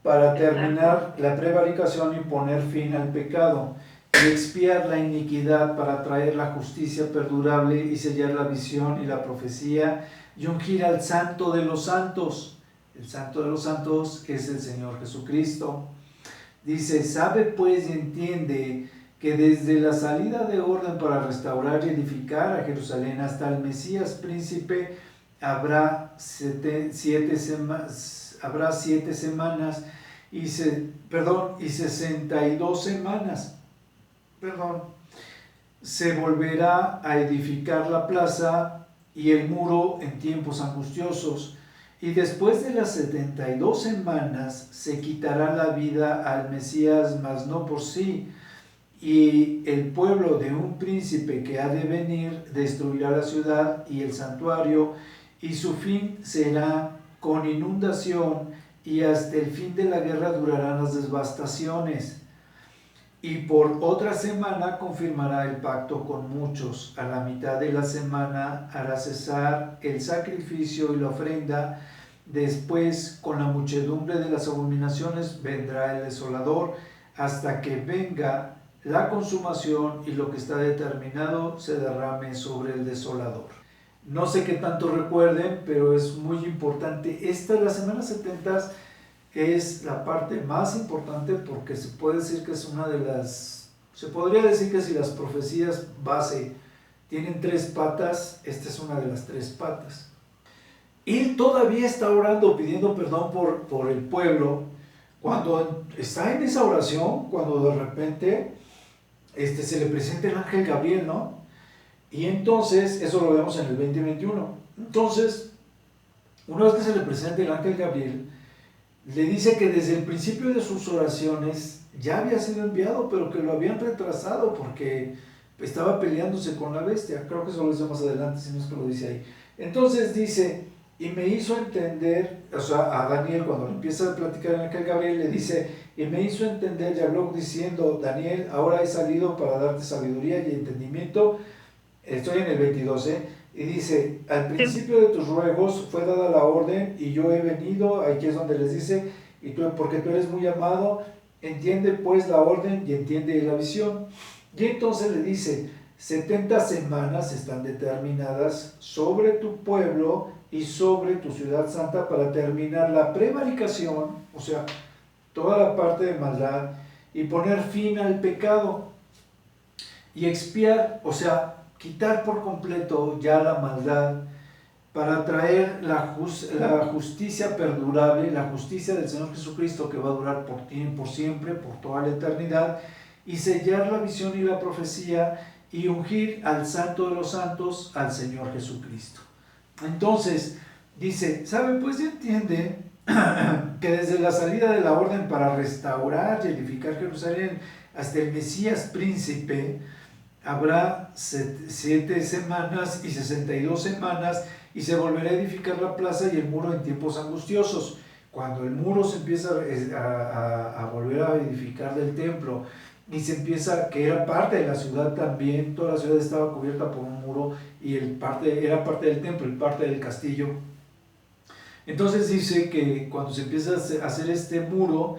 para terminar la prevaricación y poner fin al pecado y expiar la iniquidad, para traer la justicia perdurable y sellar la visión y la profecía y ungir al santo de los santos. El santo de los santos es el Señor Jesucristo. Dice, sabe pues y entiende que desde la salida de orden para restaurar y edificar a Jerusalén hasta el Mesías príncipe habrá 7 semanas y 62 semanas. Se volverá a edificar la plaza y el muro en tiempos angustiosos. Y después de las 72 semanas se quitará la vida al Mesías, mas no por sí. Y el pueblo de un príncipe que ha de venir destruirá la ciudad y el santuario, y su fin será con inundación, y hasta el fin de la guerra durarán las devastaciones. Y por otra semana confirmará el pacto con muchos. A la mitad de la semana hará cesar el sacrificio y la ofrenda. Después, con la muchedumbre de las abominaciones, vendrá el desolador, hasta que venga la consumación y lo que está determinado se derrame sobre el desolador. No sé qué tanto recuerden, pero es muy importante. La semana 70 es la parte más importante, porque se puede decir que es se podría decir que si las profecías base tienen 3 patas, esta es una de las 3 patas. Él todavía está orando, pidiendo perdón por el pueblo. Cuando está en esa oración, cuando de repente se le presenta el ángel Gabriel, ¿no? Y entonces, eso lo vemos en el 2021. Entonces, una vez que se le presenta el ángel Gabriel, le dice que desde el principio de sus oraciones ya había sido enviado, pero que lo habían retrasado porque estaba peleándose con la bestia. Creo que eso lo dice más adelante, si no es que lo dice ahí. Entonces dice, y me hizo entender, o sea, a Daniel, cuando le empieza a platicar el ángel Gabriel, le dice, y me hizo entender, y habló diciendo, Daniel, ahora he salido para darte sabiduría y entendimiento. Estoy en el 22, y dice, al principio de tus ruegos fue dada la orden, y yo he venido. Aquí es donde les dice, porque tú eres muy amado, entiende pues la orden y entiende la visión. Y entonces le dice, 70 semanas están determinadas sobre tu pueblo y sobre tu ciudad santa para terminar la prevaricación, o sea, toda la parte de maldad, y poner fin al pecado y expiar, o sea, quitar por completo ya la maldad para traer la justicia perdurable, la justicia del Señor Jesucristo que va a durar por tiempo, siempre, por toda la eternidad, y sellar la visión y la profecía y ungir al Santo de los Santos, al Señor Jesucristo. Entonces, dice, ¿saben? Pues ya entienden que desde la salida de la orden para restaurar y edificar Jerusalén hasta el Mesías príncipe, habrá 7 semanas y 62 semanas y se volverá a edificar la plaza y el muro en tiempos angustiosos. Cuando el muro se empieza a volver a edificar del templo y se empieza, que era parte de la ciudad también, toda la ciudad estaba cubierta por un muro y era parte del templo y parte del castillo. Entonces dice que cuando se empieza a hacer este muro,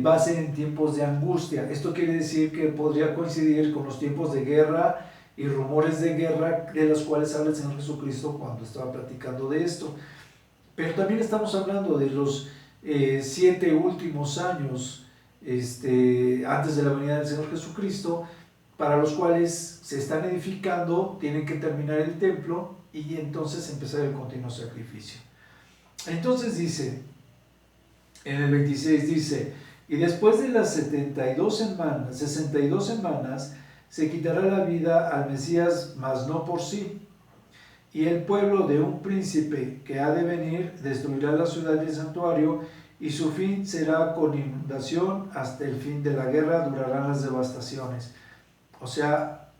va a ser en tiempos de angustia. Esto quiere decir que podría coincidir con los tiempos de guerra y rumores de guerra de los cuales habla el Señor Jesucristo cuando estaba platicando de esto. Pero también estamos hablando de los 7 últimos años antes de la venida del Señor Jesucristo, para los cuales se están edificando, tienen que terminar el templo y entonces empezar el continuo sacrificio. Entonces dice, en el 26 dice, y después de las 62 semanas, se quitará la vida al Mesías, mas no por sí. Y el pueblo de un príncipe que ha de venir destruirá la ciudad y el santuario, y su fin será con inundación, hasta el fin de la guerra durarán las devastaciones. O sea,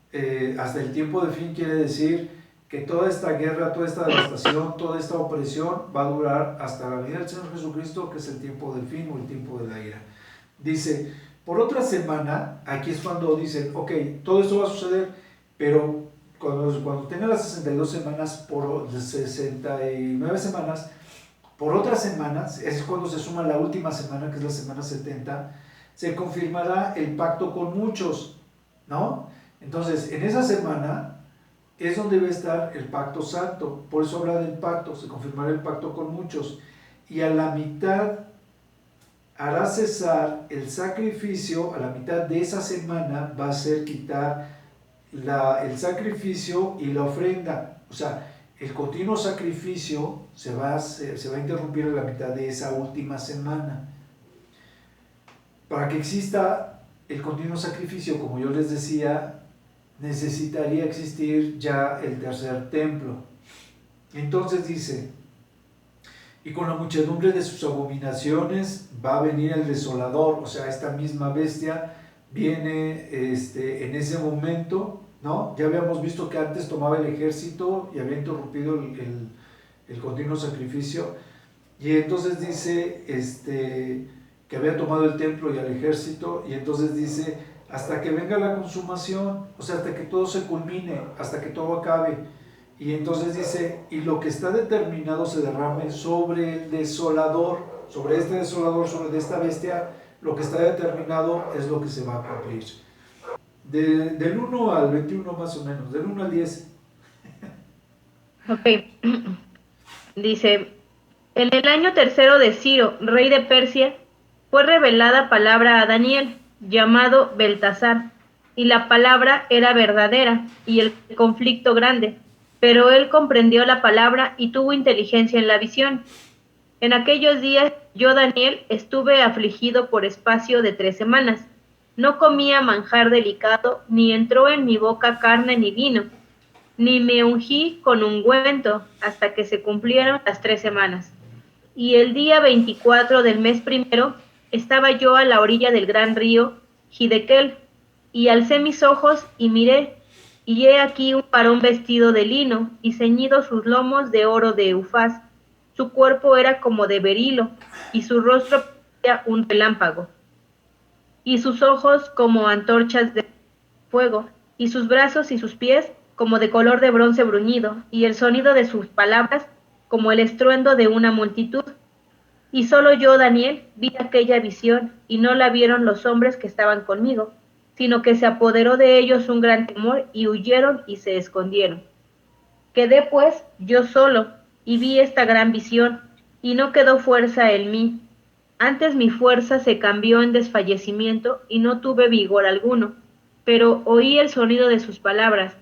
hasta el tiempo de fin quiere decir que toda esta guerra, toda esta devastación, toda esta opresión va a durar hasta la venida del Señor Jesucristo, que es el tiempo del fin o el tiempo de la ira. Dice, por otra semana, aquí es cuando dicen, ok, todo esto va a suceder, pero cuando tenga las 62 semanas, por 69 semanas, por otras semanas, es cuando se suma la última semana, que es la semana 70, se confirmará el pacto con muchos, ¿no? Entonces, en esa semana es donde va a estar el pacto santo, por eso habla del pacto, se confirmará el pacto con muchos, y a la mitad hará cesar el sacrificio, a la mitad de esa semana va a ser quitar el sacrificio y la ofrenda, o sea, el continuo sacrificio se va a interrumpir a la mitad de esa última semana. Para que exista el continuo sacrificio, como yo les decía, necesitaría existir ya el tercer templo. Entonces dice, y con la muchedumbre de sus abominaciones va a venir el desolador, o sea, esta misma bestia viene en ese momento, ¿no? Ya habíamos visto que antes tomaba el ejército y había interrumpido el continuo sacrificio, y entonces dice que había tomado el templo y al ejército, y entonces dice, hasta que venga la consumación, o sea, hasta que todo se culmine, hasta que todo acabe. Y entonces dice, y lo que está determinado se derrame sobre el desolador, sobre esta bestia, lo que está determinado es lo que se va a cumplir. Del 1 al 21 más o menos, del 1 al 10. Ok. Dice, en el año tercero de Ciro, rey de Persia, fue revelada palabra a Daniel, llamado Beltasar, y la palabra era verdadera, y el conflicto grande, pero él comprendió la palabra y tuvo inteligencia en la visión. En aquellos días yo, Daniel, estuve afligido por espacio de 3 semanas. No comía manjar delicado, ni entró en mi boca carne ni vino, ni me ungí con ungüento, hasta que se cumplieron las 3 semanas. Y el día 24 del mes primero, estaba yo a la orilla del gran río Hiddekel, y alcé mis ojos y miré, y he aquí un varón vestido de lino, y ceñido sus lomos de oro de Ufaz. Su cuerpo era como de berilo, y su rostro parecía un relámpago, y sus ojos como antorchas de fuego, y sus brazos y sus pies como de color de bronce bruñido, y el sonido de sus palabras como el estruendo de una multitud. Y solo yo, Daniel, vi aquella visión, y no la vieron los hombres que estaban conmigo. sino que se apoderó de ellos un gran temor y huyeron y se escondieron. Quedé pues yo solo y vi esta gran visión, y no quedó fuerza en mí. Antes mi fuerza se cambió en desfallecimiento y no tuve vigor alguno, pero oí el sonido de sus palabras,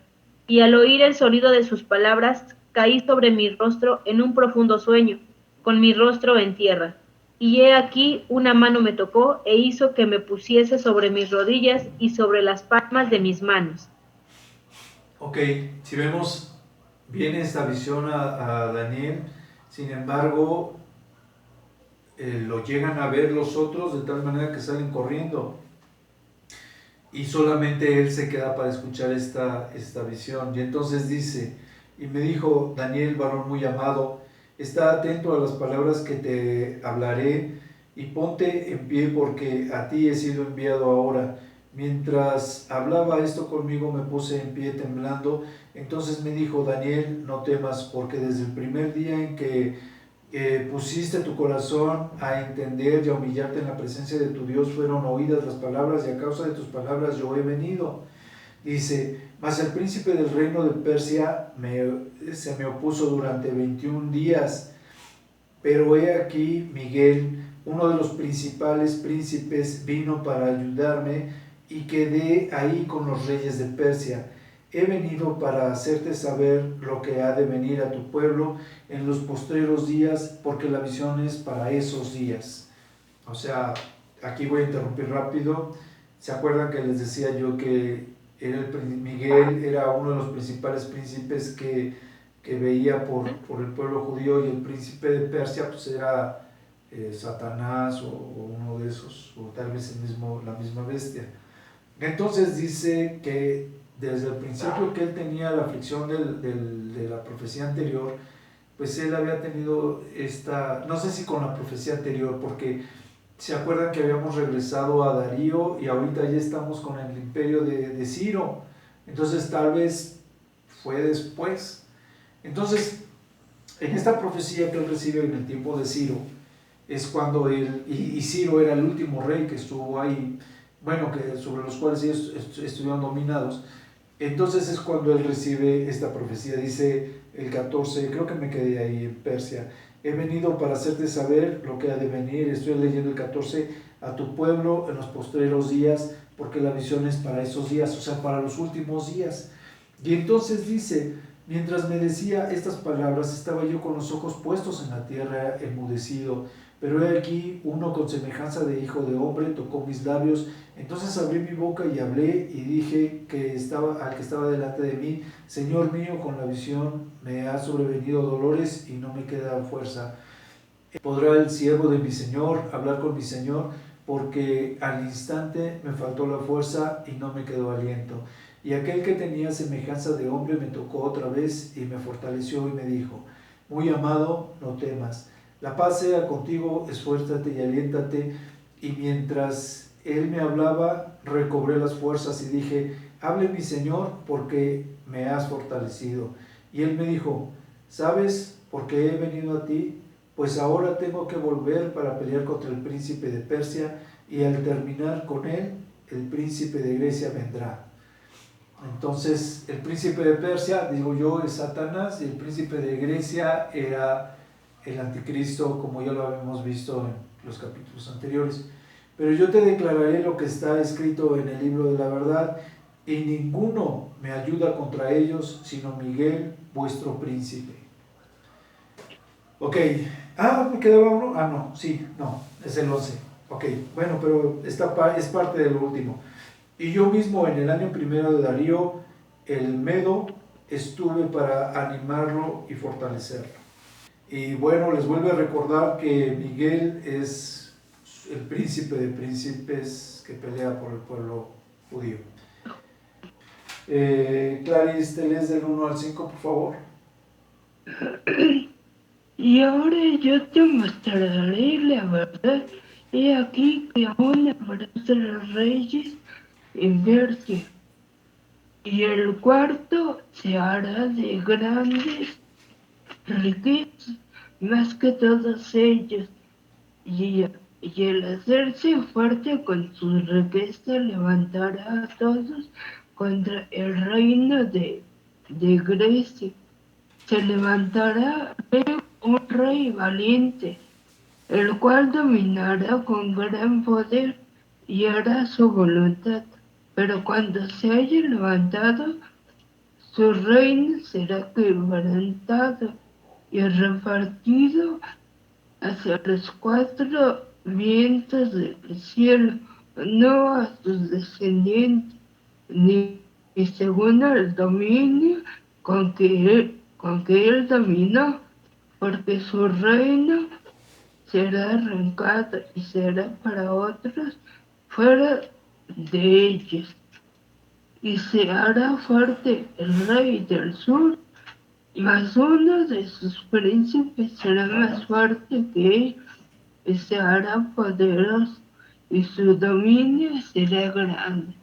y al oír el sonido de sus palabras caí sobre mi rostro en un profundo sueño, con mi rostro en tierra. Y he aquí una mano me tocó e hizo que me pusiese sobre mis rodillas y sobre las palmas de mis manos. Ok, si vemos bien esta visión a Daniel, sin embargo, lo llegan a ver los otros de tal manera que salen corriendo y solamente él se queda para escuchar esta visión. Y entonces dice, y me dijo Daniel, varón muy amado, está atento a las palabras que te hablaré y ponte en pie porque a ti he sido enviado ahora. Mientras hablaba esto conmigo me puse en pie temblando. Entonces me dijo, Daniel, no temas, porque desde el primer día en que pusiste tu corazón a entender y a humillarte en la presencia de tu Dios, fueron oídas las palabras y a causa de tus palabras yo he venido. Dice, mas el príncipe del reino de Persia se me opuso durante 21 días, pero he aquí Miguel, uno de los principales príncipes, vino para ayudarme y quedé ahí con los reyes de Persia. He venido para hacerte saber lo que ha de venir a tu pueblo en los postreros días, porque la visión es para esos días. O sea, aquí voy a interrumpir rápido. ¿Se acuerdan que les decía yo que Miguel era uno de los principales príncipes que veía por el pueblo judío, y el príncipe de Persia pues era Satanás o uno de esos, o tal vez la misma bestia? Entonces dice que desde el principio que él tenía la aflicción de la profecía anterior, pues él había tenido no sé si con la profecía anterior, porque se acuerdan que habíamos regresado a Darío y ahorita ya estamos con el imperio de Ciro, entonces tal vez fue después. Entonces, en esta profecía que él recibe en el tiempo de Ciro, es cuando y Ciro era el último rey que estuvo ahí, bueno, que sobre los cuales ellos estuvieron dominados. Entonces es cuando él recibe esta profecía. Dice el 14, creo que me quedé ahí en Persia, he venido para hacerte saber lo que ha de venir. Estoy leyendo el 14, a tu pueblo en los postreros días, porque la visión es para esos días, o sea, para los últimos días. Y entonces dice, mientras me decía estas palabras, estaba yo con los ojos puestos en la tierra, enmudecido. Pero he aquí, uno con semejanza de hijo de hombre tocó mis labios. Entonces abrí mi boca y hablé y dije al que estaba delante de mí, Señor mío, con la visión me ha sobrevenido dolores y no me queda fuerza. ¿Podrá el siervo de mi Señor hablar con mi Señor? Porque al instante me faltó la fuerza y no me quedó aliento. Y aquel que tenía semejanza de hombre me tocó otra vez y me fortaleció y me dijo, muy amado, no temas. La paz sea contigo, esfuérzate y aliéntate. Y mientras él me hablaba, recobré las fuerzas y dije, hable mi Señor, porque me has fortalecido. Y él me dijo, ¿sabes por qué he venido a ti? Pues ahora tengo que volver para pelear contra el príncipe de Persia, y al terminar con él, el príncipe de Grecia vendrá. Entonces, el príncipe de Persia, digo yo, es Satanás, y el príncipe de Grecia era el anticristo, como ya lo habíamos visto en los capítulos anteriores. Pero yo te declararé lo que está escrito en el libro de la verdad, y ninguno me ayuda contra ellos, sino Miguel, vuestro príncipe. Ok, me quedaba uno, no, sí, no, es el 11. Ok, bueno, pero esta es parte de lo último. Y yo mismo en el año primero de Darío, el Medo, estuve para animarlo y fortalecerlo. Y bueno, les vuelvo a recordar que Miguel es el príncipe de príncipes que pelea por el pueblo judío. Clarice, ¿te lees del 1 al 5, por favor? Y ahora yo te mostraré la verdad. He aquí que aún habrá tres reyes en Persia, y el cuarto se hará de grandes riquezas más que todos ellos, y y el hacerse fuerte con su riqueza levantará a todos contra el reino de Grecia. Se levantará un rey valiente, el cual dominará con gran poder y hará su voluntad. Pero cuando se haya levantado, su reino será quebrantado y repartido hacia los cuatro vientos del cielo, no a sus descendientes, ni según el dominio con que él dominó, porque su reino será arrancado y será para otros fuera de ellos. Y se hará fuerte el rey del sur, mas uno de sus príncipes será más fuerte que él, y se hará poderoso, y su dominio será grande.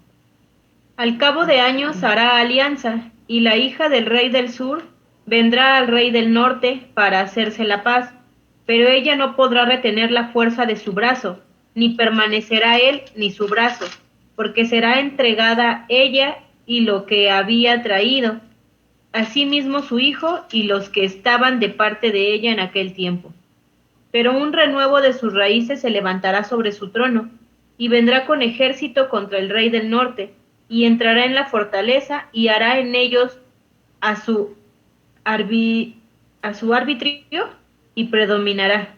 Al cabo de años hará alianza, y la hija del rey del sur vendrá al rey del norte para hacerse la paz, pero ella no podrá retener la fuerza de su brazo, ni permanecerá él ni su brazo, porque será entregada ella y lo que había traído, asimismo su hijo y los que estaban de parte de ella en aquel tiempo. Pero un renuevo de sus raíces se levantará sobre su trono, y vendrá con ejército contra el rey del norte, y entrará en la fortaleza, y hará en ellos a su, a su arbitrio, y predominará.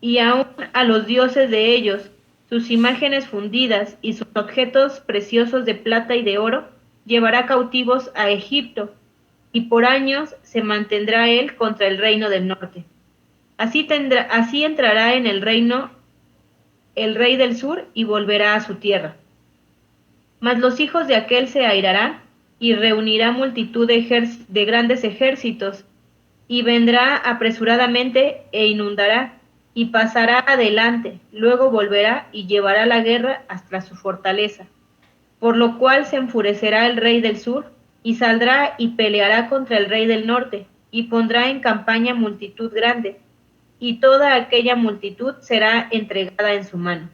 Y aun a los dioses de ellos, sus imágenes fundidas y sus objetos preciosos de plata y de oro, llevará cautivos a Egipto, y por años se mantendrá él contra el reino del norte. Así entrará en el reino el rey del sur y volverá a su tierra. Mas los hijos de aquel se airarán y reunirá multitud de grandes ejércitos, y vendrá apresuradamente e inundará, y pasará adelante, luego volverá y llevará la guerra hasta su fortaleza. Por lo cual se enfurecerá el rey del sur, y saldrá y peleará contra el rey del norte, y pondrá en campaña multitud grande, y toda aquella multitud será entregada en su mano.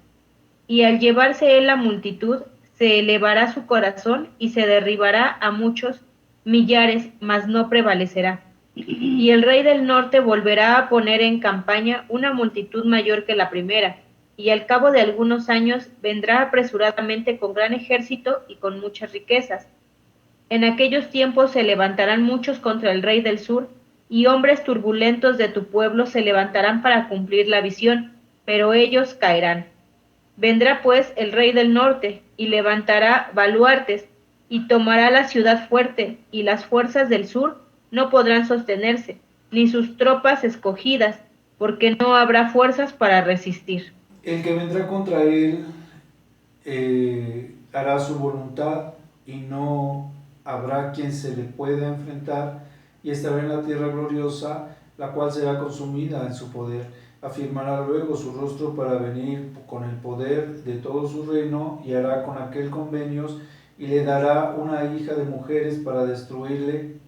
Y al llevarse él la multitud, se elevará su corazón y se derribará a muchos millares, mas no prevalecerá. Y el rey del norte volverá a poner en campaña una multitud mayor que la primera, y al cabo de algunos años vendrá apresuradamente con gran ejército y con muchas riquezas. En aquellos tiempos se levantarán muchos contra el rey del sur, y hombres turbulentos de tu pueblo se levantarán para cumplir la visión, pero ellos caerán. Vendrá pues el rey del norte, y levantará baluartes, y tomará la ciudad fuerte, y las fuerzas del sur no podrán sostenerse, ni sus tropas escogidas, porque no habrá fuerzas para resistir. El que vendrá contra él hará su voluntad y no habrá quien se le pueda enfrentar, y estará en la tierra gloriosa, la cual será consumida en su poder. Afirmará luego su rostro para venir con el poder de todo su reino, y hará con aquel convenios, y le dará una hija de mujeres para destruirle,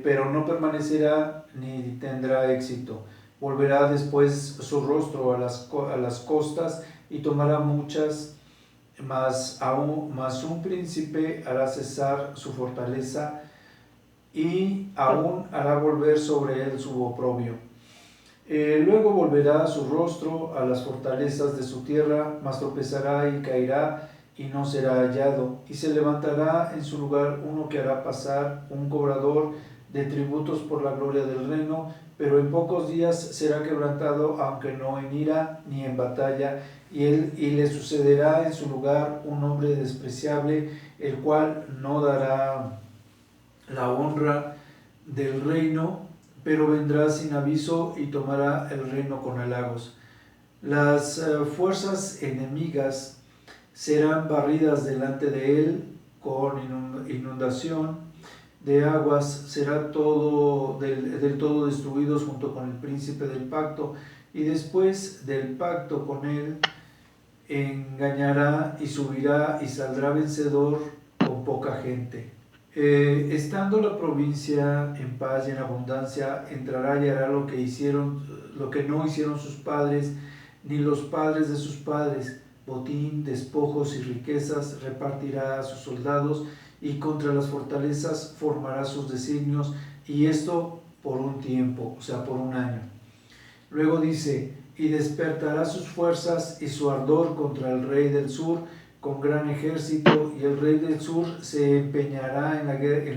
pero no permanecerá ni tendrá éxito. Volverá después su rostro a las costas y tomará muchas, mas un príncipe hará cesar su fortaleza, y aún hará volver sobre él su oprobio. Luego volverá su rostro a las fortalezas de su tierra, mas tropezará y caerá y no será hallado, y se levantará en su lugar uno que hará pasar un cobrador de tributos por la gloria del reino, pero en pocos días será quebrantado, aunque no en ira ni en batalla, y le sucederá en su lugar un hombre despreciable, el cual no dará la honra del reino, pero vendrá sin aviso y tomará el reino con halagos. Las fuerzas enemigas serán barridas delante de él con inundación de aguas, será todo del todo destruidos junto con el príncipe del pacto, y después del pacto con él engañará y subirá y saldrá vencedor con poca gente. Estando la provincia en paz y en abundancia, entrará y hará lo que no hicieron sus padres, ni los padres de sus padres. Botín, despojos y riquezas repartirá a sus soldados, y contra las fortalezas formará sus designios, y esto por un tiempo, o sea, por un año. Luego dice, y despertará sus fuerzas y su ardor contra el rey del sur con gran ejército, y el rey del sur se empeñará en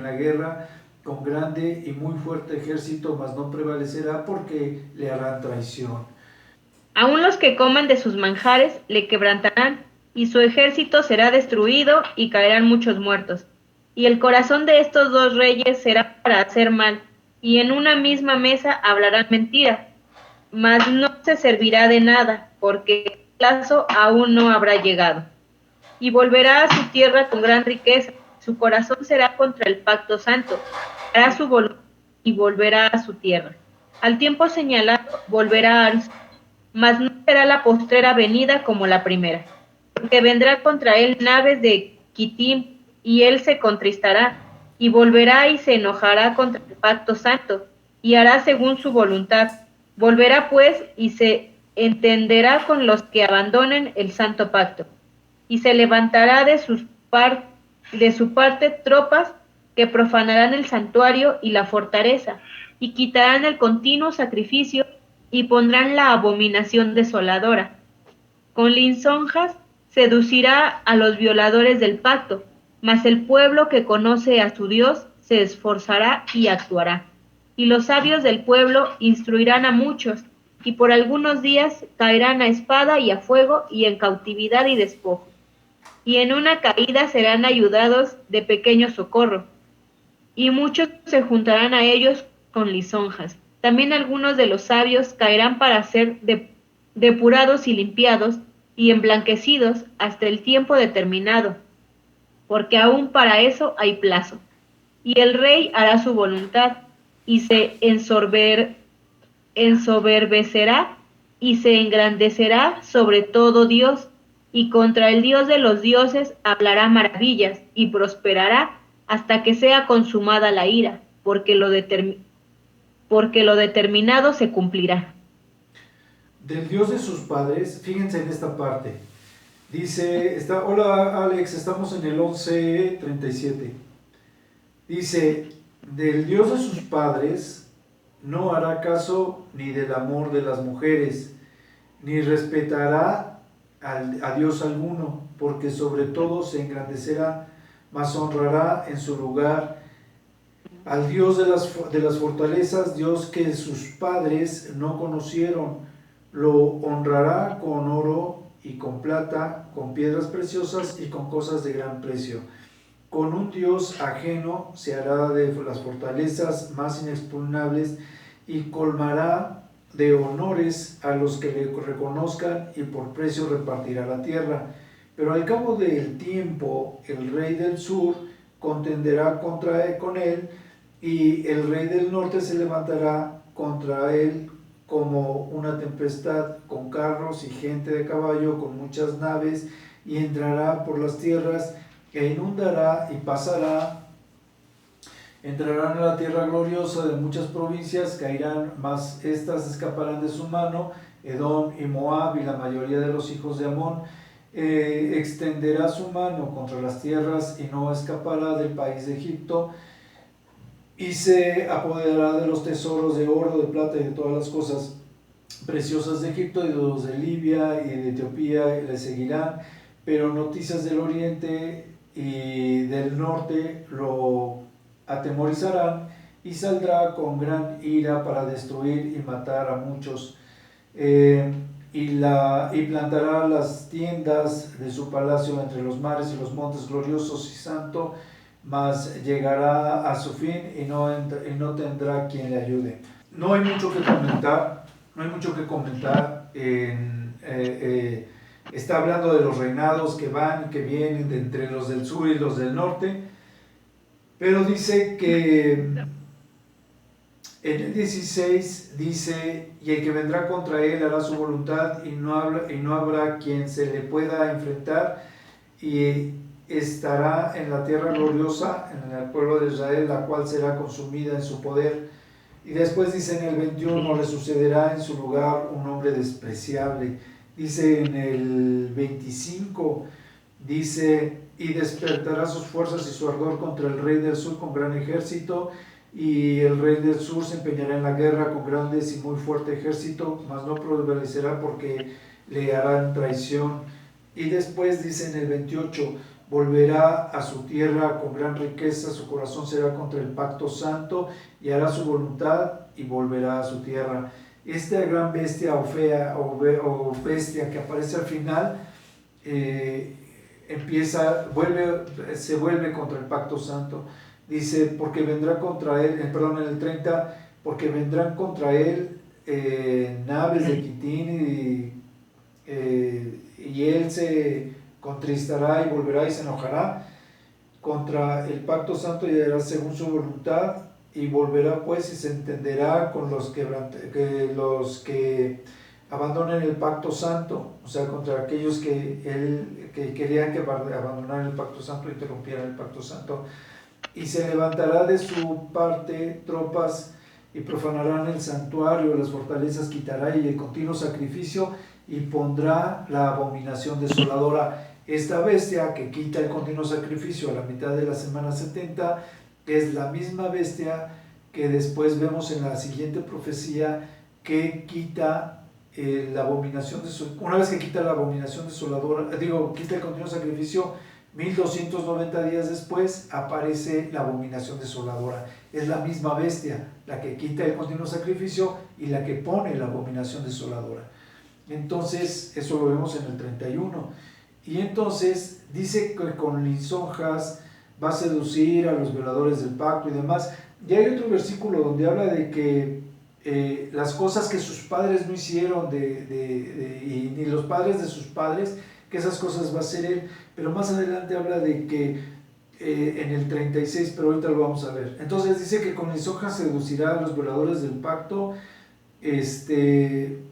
la guerra con grande y muy fuerte ejército, mas no prevalecerá porque le harán traición. Aun los que coman de sus manjares le quebrantarán, y su ejército será destruido, y caerán muchos muertos. Y el corazón de estos dos reyes será para hacer mal, y en una misma mesa hablarán mentira, mas no se servirá de nada, porque el plazo aún no habrá llegado. Y volverá a su tierra con gran riqueza, su corazón será contra el pacto santo, hará su voluntad y volverá a su tierra. Al tiempo señalado volverá al sur, mas no será la postrera venida como la primera, porque vendrá contra él naves de Quitim, y él se contristará, y volverá y se enojará contra el pacto santo, y hará según su voluntad. Volverá pues y se entenderá con los que abandonen el santo pacto, y se levantará de su parte tropas que profanarán el santuario y la fortaleza, y quitarán el continuo sacrificio, y pondrán la abominación desoladora. Con lisonjas seducirá a los violadores del pacto, mas el pueblo que conoce a su Dios se esforzará y actuará. Y los sabios del pueblo instruirán a muchos, y por algunos días caerán a espada y a fuego, y en cautividad y despojo. Y en una caída serán ayudados de pequeño socorro, y muchos se juntarán a ellos con lisonjas. También algunos de los sabios caerán para ser depurados y limpiados y emblanquecidos hasta el tiempo determinado, porque aún para eso hay plazo. Y el rey hará su voluntad, y se ensoberbecerá y se engrandecerá sobre todo Dios, y contra el Dios de los dioses hablará maravillas, y prosperará hasta que sea consumada la ira, porque lo determinado se cumplirá. Del Dios de sus padres, fíjense en esta parte. Dice, hola Alex, estamos en el 11:37. Dice, del Dios de sus padres no hará caso ni del amor de las mujeres, ni respetará a Dios alguno, porque sobre todo se engrandecerá, mas honrará en su lugar al Dios de las fortalezas, Dios que sus padres no conocieron. Lo honrará con oro y con plata, con piedras preciosas y con cosas de gran precio. Con un Dios ajeno se hará de las fortalezas más inexpugnables, y colmará de honores a los que le reconozcan, y por precio repartirá la tierra. Pero al cabo del tiempo el rey del sur contenderá con él, y el rey del norte se levantará contra él como una tempestad, con carros y gente de caballo, con muchas naves, y entrará por las tierras, e inundará y pasará. Entrarán a la tierra gloriosa de muchas provincias, caerán, mas estas escaparán de su mano, Edom y Moab y la mayoría de los hijos de Amón. Extenderá su mano contra las tierras y no escapará del país de Egipto, y se apoderará de los tesoros de oro, de plata y de todas las cosas preciosas de Egipto, y de los de Libia y de Etiopía le seguirán, pero noticias del oriente y del norte lo atemorizarán, y saldrá con gran ira para destruir y matar a muchos, y plantará las tiendas de su palacio entre los mares y los montes gloriosos y santo, mas llegará a su fin y no tendrá quien le ayude. No hay mucho que comentar. Está hablando de los reinados que van y que vienen entre los del sur y los del norte, pero dice que en el 16 dice, y el que vendrá contra él hará su voluntad, y no habrá quien se le pueda enfrentar, y estará en la tierra gloriosa, en el pueblo de Israel, la cual será consumida en su poder. Y después dice en el 21, le sucederá en su lugar un hombre despreciable. Dice en el 25, dice, y despertará sus fuerzas y su ardor contra el rey del sur con gran ejército, y el rey del sur se empeñará en la guerra con grandes y muy fuerte ejército, mas no prevalecerá porque le harán traición. Y después dice en el 28, volverá a su tierra con gran riqueza, su corazón será contra el pacto santo y hará su voluntad y volverá a su tierra. Esta gran bestia o fea o bestia que aparece al final se vuelve contra el pacto santo. Dice, porque vendrá contra él, en el 30, porque vendrán contra él naves de Quitín y él se contristará y volverá y se enojará contra el pacto santo y hará según su voluntad y volverá pues y se entenderá con los que abandonen el pacto santo, o sea, contra aquellos que querían que abandonaran el pacto santo, interrumpieran el pacto santo, y se levantará de su parte tropas y profanarán el santuario, las fortalezas quitará y el continuo sacrificio y pondrá la abominación desoladora. Esta bestia que quita el continuo sacrificio a la mitad de la semana 70 es la misma bestia que después vemos en la siguiente profecía que quita la abominación una vez que quita la abominación desoladora, quita el continuo sacrificio, 1290 días después aparece la abominación desoladora. Es la misma bestia la que quita el continuo sacrificio y la que pone la abominación desoladora. Entonces, eso lo vemos en el 31. Y entonces dice que con lisonjas va a seducir a los violadores del pacto y demás. Y hay otro versículo donde habla de que las cosas que sus padres no hicieron y ni los padres de sus padres, que esas cosas va a hacer él. Pero más adelante habla de que en el 36, pero ahorita lo vamos a ver. Entonces dice que con lisonjas seducirá a los violadores del pacto,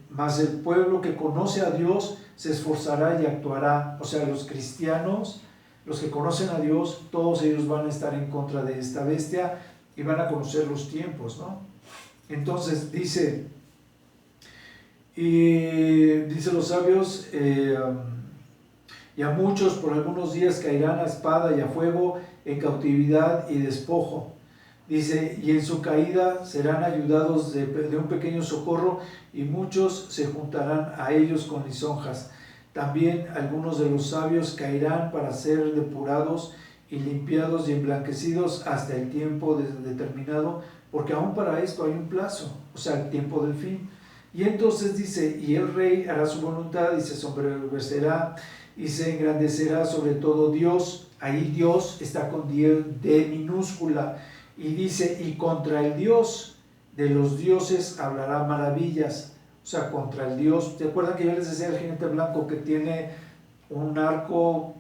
mas el pueblo que conoce a Dios se esforzará y actuará. O sea, los cristianos, los que conocen a Dios, todos ellos van a estar en contra de esta bestia y van a conocer los tiempos, ¿no? Entonces dice los sabios, y a muchos por algunos días caerán a espada y a fuego, en cautividad y despojo. Dice, y en su caída serán ayudados de un pequeño socorro, y muchos se juntarán a ellos con lisonjas. También algunos de los sabios caerán para ser depurados y limpiados y emblanquecidos hasta el tiempo determinado, porque aún para esto hay un plazo, o sea, el tiempo del fin. Y entonces dice, y el rey hará su voluntad y se sombrecerá y se engrandecerá sobre todo Dios. Ahí Dios está con D minúscula. Y dice, y contra el Dios de los dioses hablará maravillas. O sea, contra el Dios. ¿Te acuerdan que yo les decía el jinete blanco que tiene un arco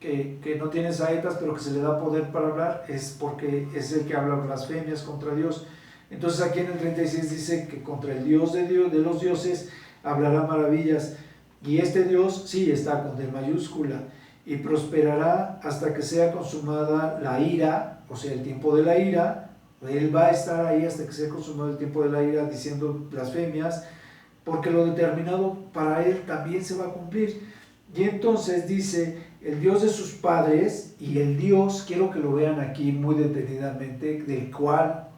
que no tiene saetas, pero que se le da poder para hablar? Es porque es el que habla blasfemias contra Dios. Entonces aquí en el 36 dice que contra el Dios de los dioses hablará maravillas. Y este Dios sí está con D mayúscula. Y prosperará hasta que sea consumada la ira, o sea, el tiempo de la ira. Él va a estar ahí hasta que sea consumado el tiempo de la ira diciendo blasfemias, porque lo determinado para él también se va a cumplir. Y entonces dice, el Dios de sus padres, y el Dios, quiero que lo vean aquí muy detenidamente, del cual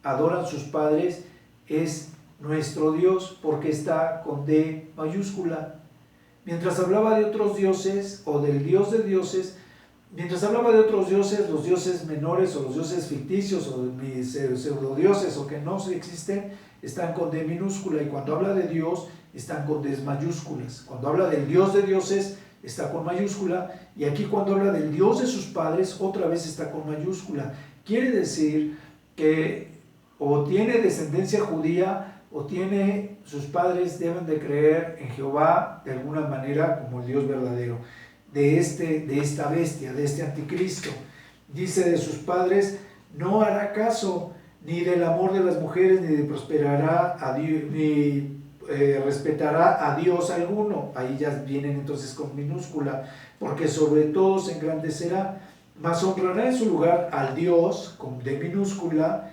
adoran sus padres, es nuestro Dios, porque está con D mayúscula. Mientras hablaba de otros dioses, o del Dios de dioses, mientras hablaba de otros dioses, los dioses menores, o los dioses ficticios, o pseudodioses, o que no existen, están con D minúscula, y cuando habla de Dios, están con D mayúsculas. Cuando habla del Dios de dioses, está con mayúscula, y aquí cuando habla del Dios de sus padres, otra vez está con mayúscula. Quiere decir que o tiene descendencia judía, o sus padres deben de creer en Jehová de alguna manera como el Dios verdadero, de esta bestia, de este anticristo. Dice de sus padres, no hará caso ni del amor de las mujeres, ni prosperará a Dios, ni respetará a Dios alguno. Ahí ya vienen entonces con minúscula, porque sobre todo se engrandecerá, mas honrará en su lugar al Dios, de minúscula,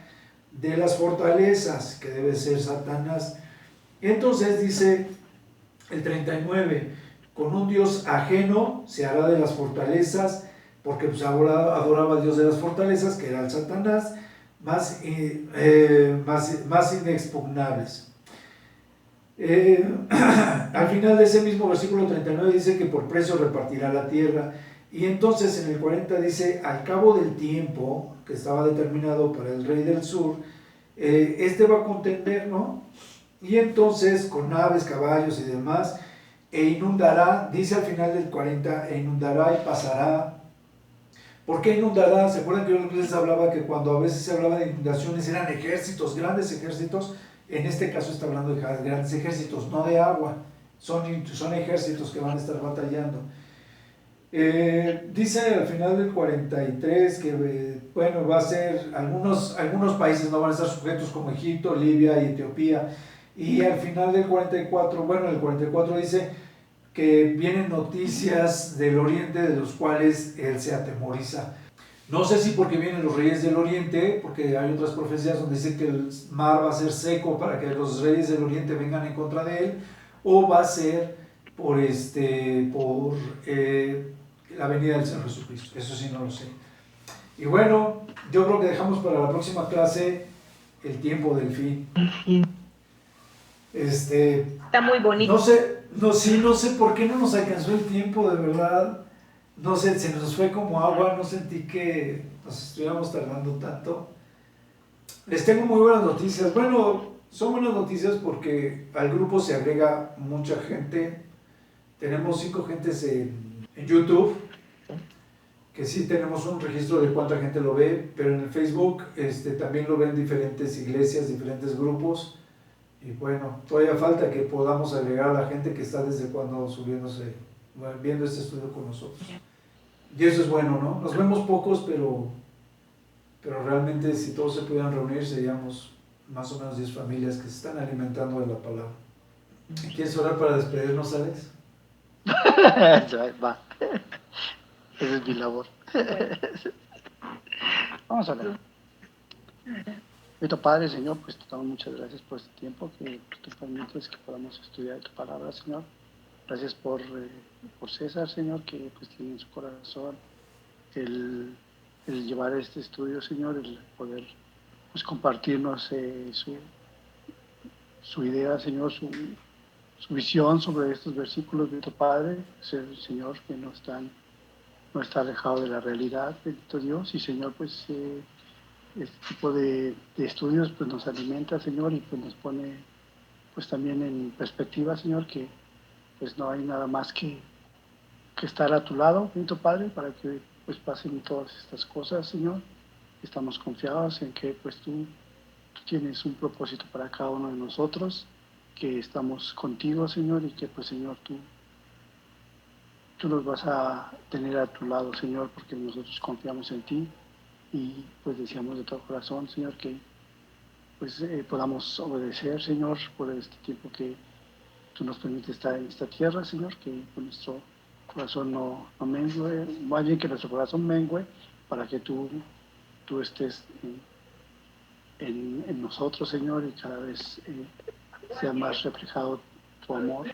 de las fortalezas, que debe ser Satanás. Entonces dice el 39, con un Dios ajeno se hará de las fortalezas, porque pues ahora adoraba al Dios de las fortalezas, que era el Satanás, más inexpugnables. Al final de ese mismo versículo 39 dice que por precio repartirá la tierra, y entonces en el 40 dice, al cabo del tiempo que estaba determinado para el rey del sur, este va a contender, ¿no? Y entonces con naves, caballos y demás, e inundará, dice al final del 40, e inundará y pasará. ¿Por qué inundará? ¿Se acuerdan que yo les hablaba que cuando a veces se hablaba de inundaciones eran ejércitos, grandes ejércitos? En este caso está hablando de grandes ejércitos, no de agua, son ejércitos que van a estar batallando. Dice al final del 43 que bueno, va a ser, algunos países no van a estar sujetos como Egipto, Libia y Etiopía, y al final del 44, bueno, el 44 dice que vienen noticias del oriente de los cuales él se atemoriza. No sé si porque vienen los reyes del oriente, porque hay otras profecías donde dice que el mar va a ser seco para que los reyes del oriente vengan en contra de él, o va a ser por la venida del Señor Jesucristo. Eso sí no lo sé. Y bueno, yo creo que dejamos para la próxima clase el tiempo del fin. Está muy bonito. No sé por qué no nos alcanzó el tiempo, de verdad. No sé, se nos fue como agua, no sentí que nos estuviéramos tardando tanto. Les tengo muy buenas noticias. Bueno, son buenas noticias porque al grupo se agrega mucha gente. Tenemos 5 gentes en YouTube, que sí tenemos un registro de cuánta gente lo ve, pero en el Facebook también lo ven diferentes iglesias, diferentes grupos. Y bueno, todavía falta que podamos agregar a la gente que está desde cuando viendo este estudio con nosotros. Y eso es bueno, ¿no? Nos vemos pocos, pero realmente si todos se pudieran reunir seríamos más o menos 10 familias que se están alimentando de la palabra. ¿Quieres orar para despedirnos, Alex? Va. Esa es mi labor. Vamos a hablar. Bendito Padre, Señor, pues te damos muchas gracias por este tiempo que tú permites que podamos estudiar tu palabra, Señor. Gracias por César, Señor, que pues tiene en su corazón el llevar este estudio, Señor, el poder pues compartirnos su idea, Señor, su visión sobre estos versículos, bendito Padre, Señor, que no está alejado de la realidad, bendito Dios, y Señor, pues este tipo de estudios pues nos alimenta, Señor, y pues nos pone pues también en perspectiva, Señor, que pues no hay nada más que estar a tu lado, bendito Padre, para que pues pasen todas estas cosas, Señor. Estamos confiados en que pues tú tienes un propósito para cada uno de nosotros, que estamos contigo, Señor, y que pues, Señor, tú nos vas a tener a tu lado, Señor, porque nosotros confiamos en ti y pues deseamos de todo corazón, Señor, que pues podamos obedecer, Señor, por este tiempo que tú nos permites estar en esta tierra, Señor, que nuestro corazón no mengue, más bien que nuestro corazón mengue, para que tú estés en nosotros, Señor, y cada vez sea más reflejado tu amor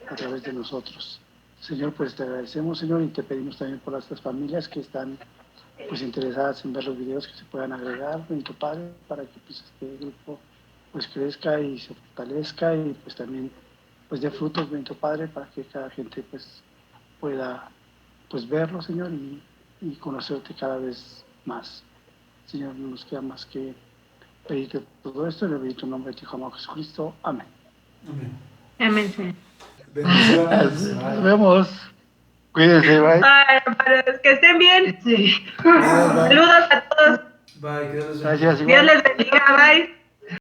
a través de nosotros. Señor, pues te agradecemos, Señor, y te pedimos también por estas familias que están pues interesadas en ver los videos que se puedan agregar en tu Padre, para que pues este grupo pues crezca y se fortalezca y pues también pues dé frutos, bendito Padre, para que cada gente pues pueda pues verlo, Señor, y conocerte cada vez más. Señor, no nos queda más que pedirte todo esto en el bendito nombre de tu Hijo amado Jesucristo. Amén. Amén. Amén, Señor. Bendiciones. Nos vemos. Cuídense, bye. Ay, hermanos, que estén bien. Sí. Bye. Saludos a todos. Bye, que Dios les bendiga. Gracias, Dios igual. les bendiga. Bye.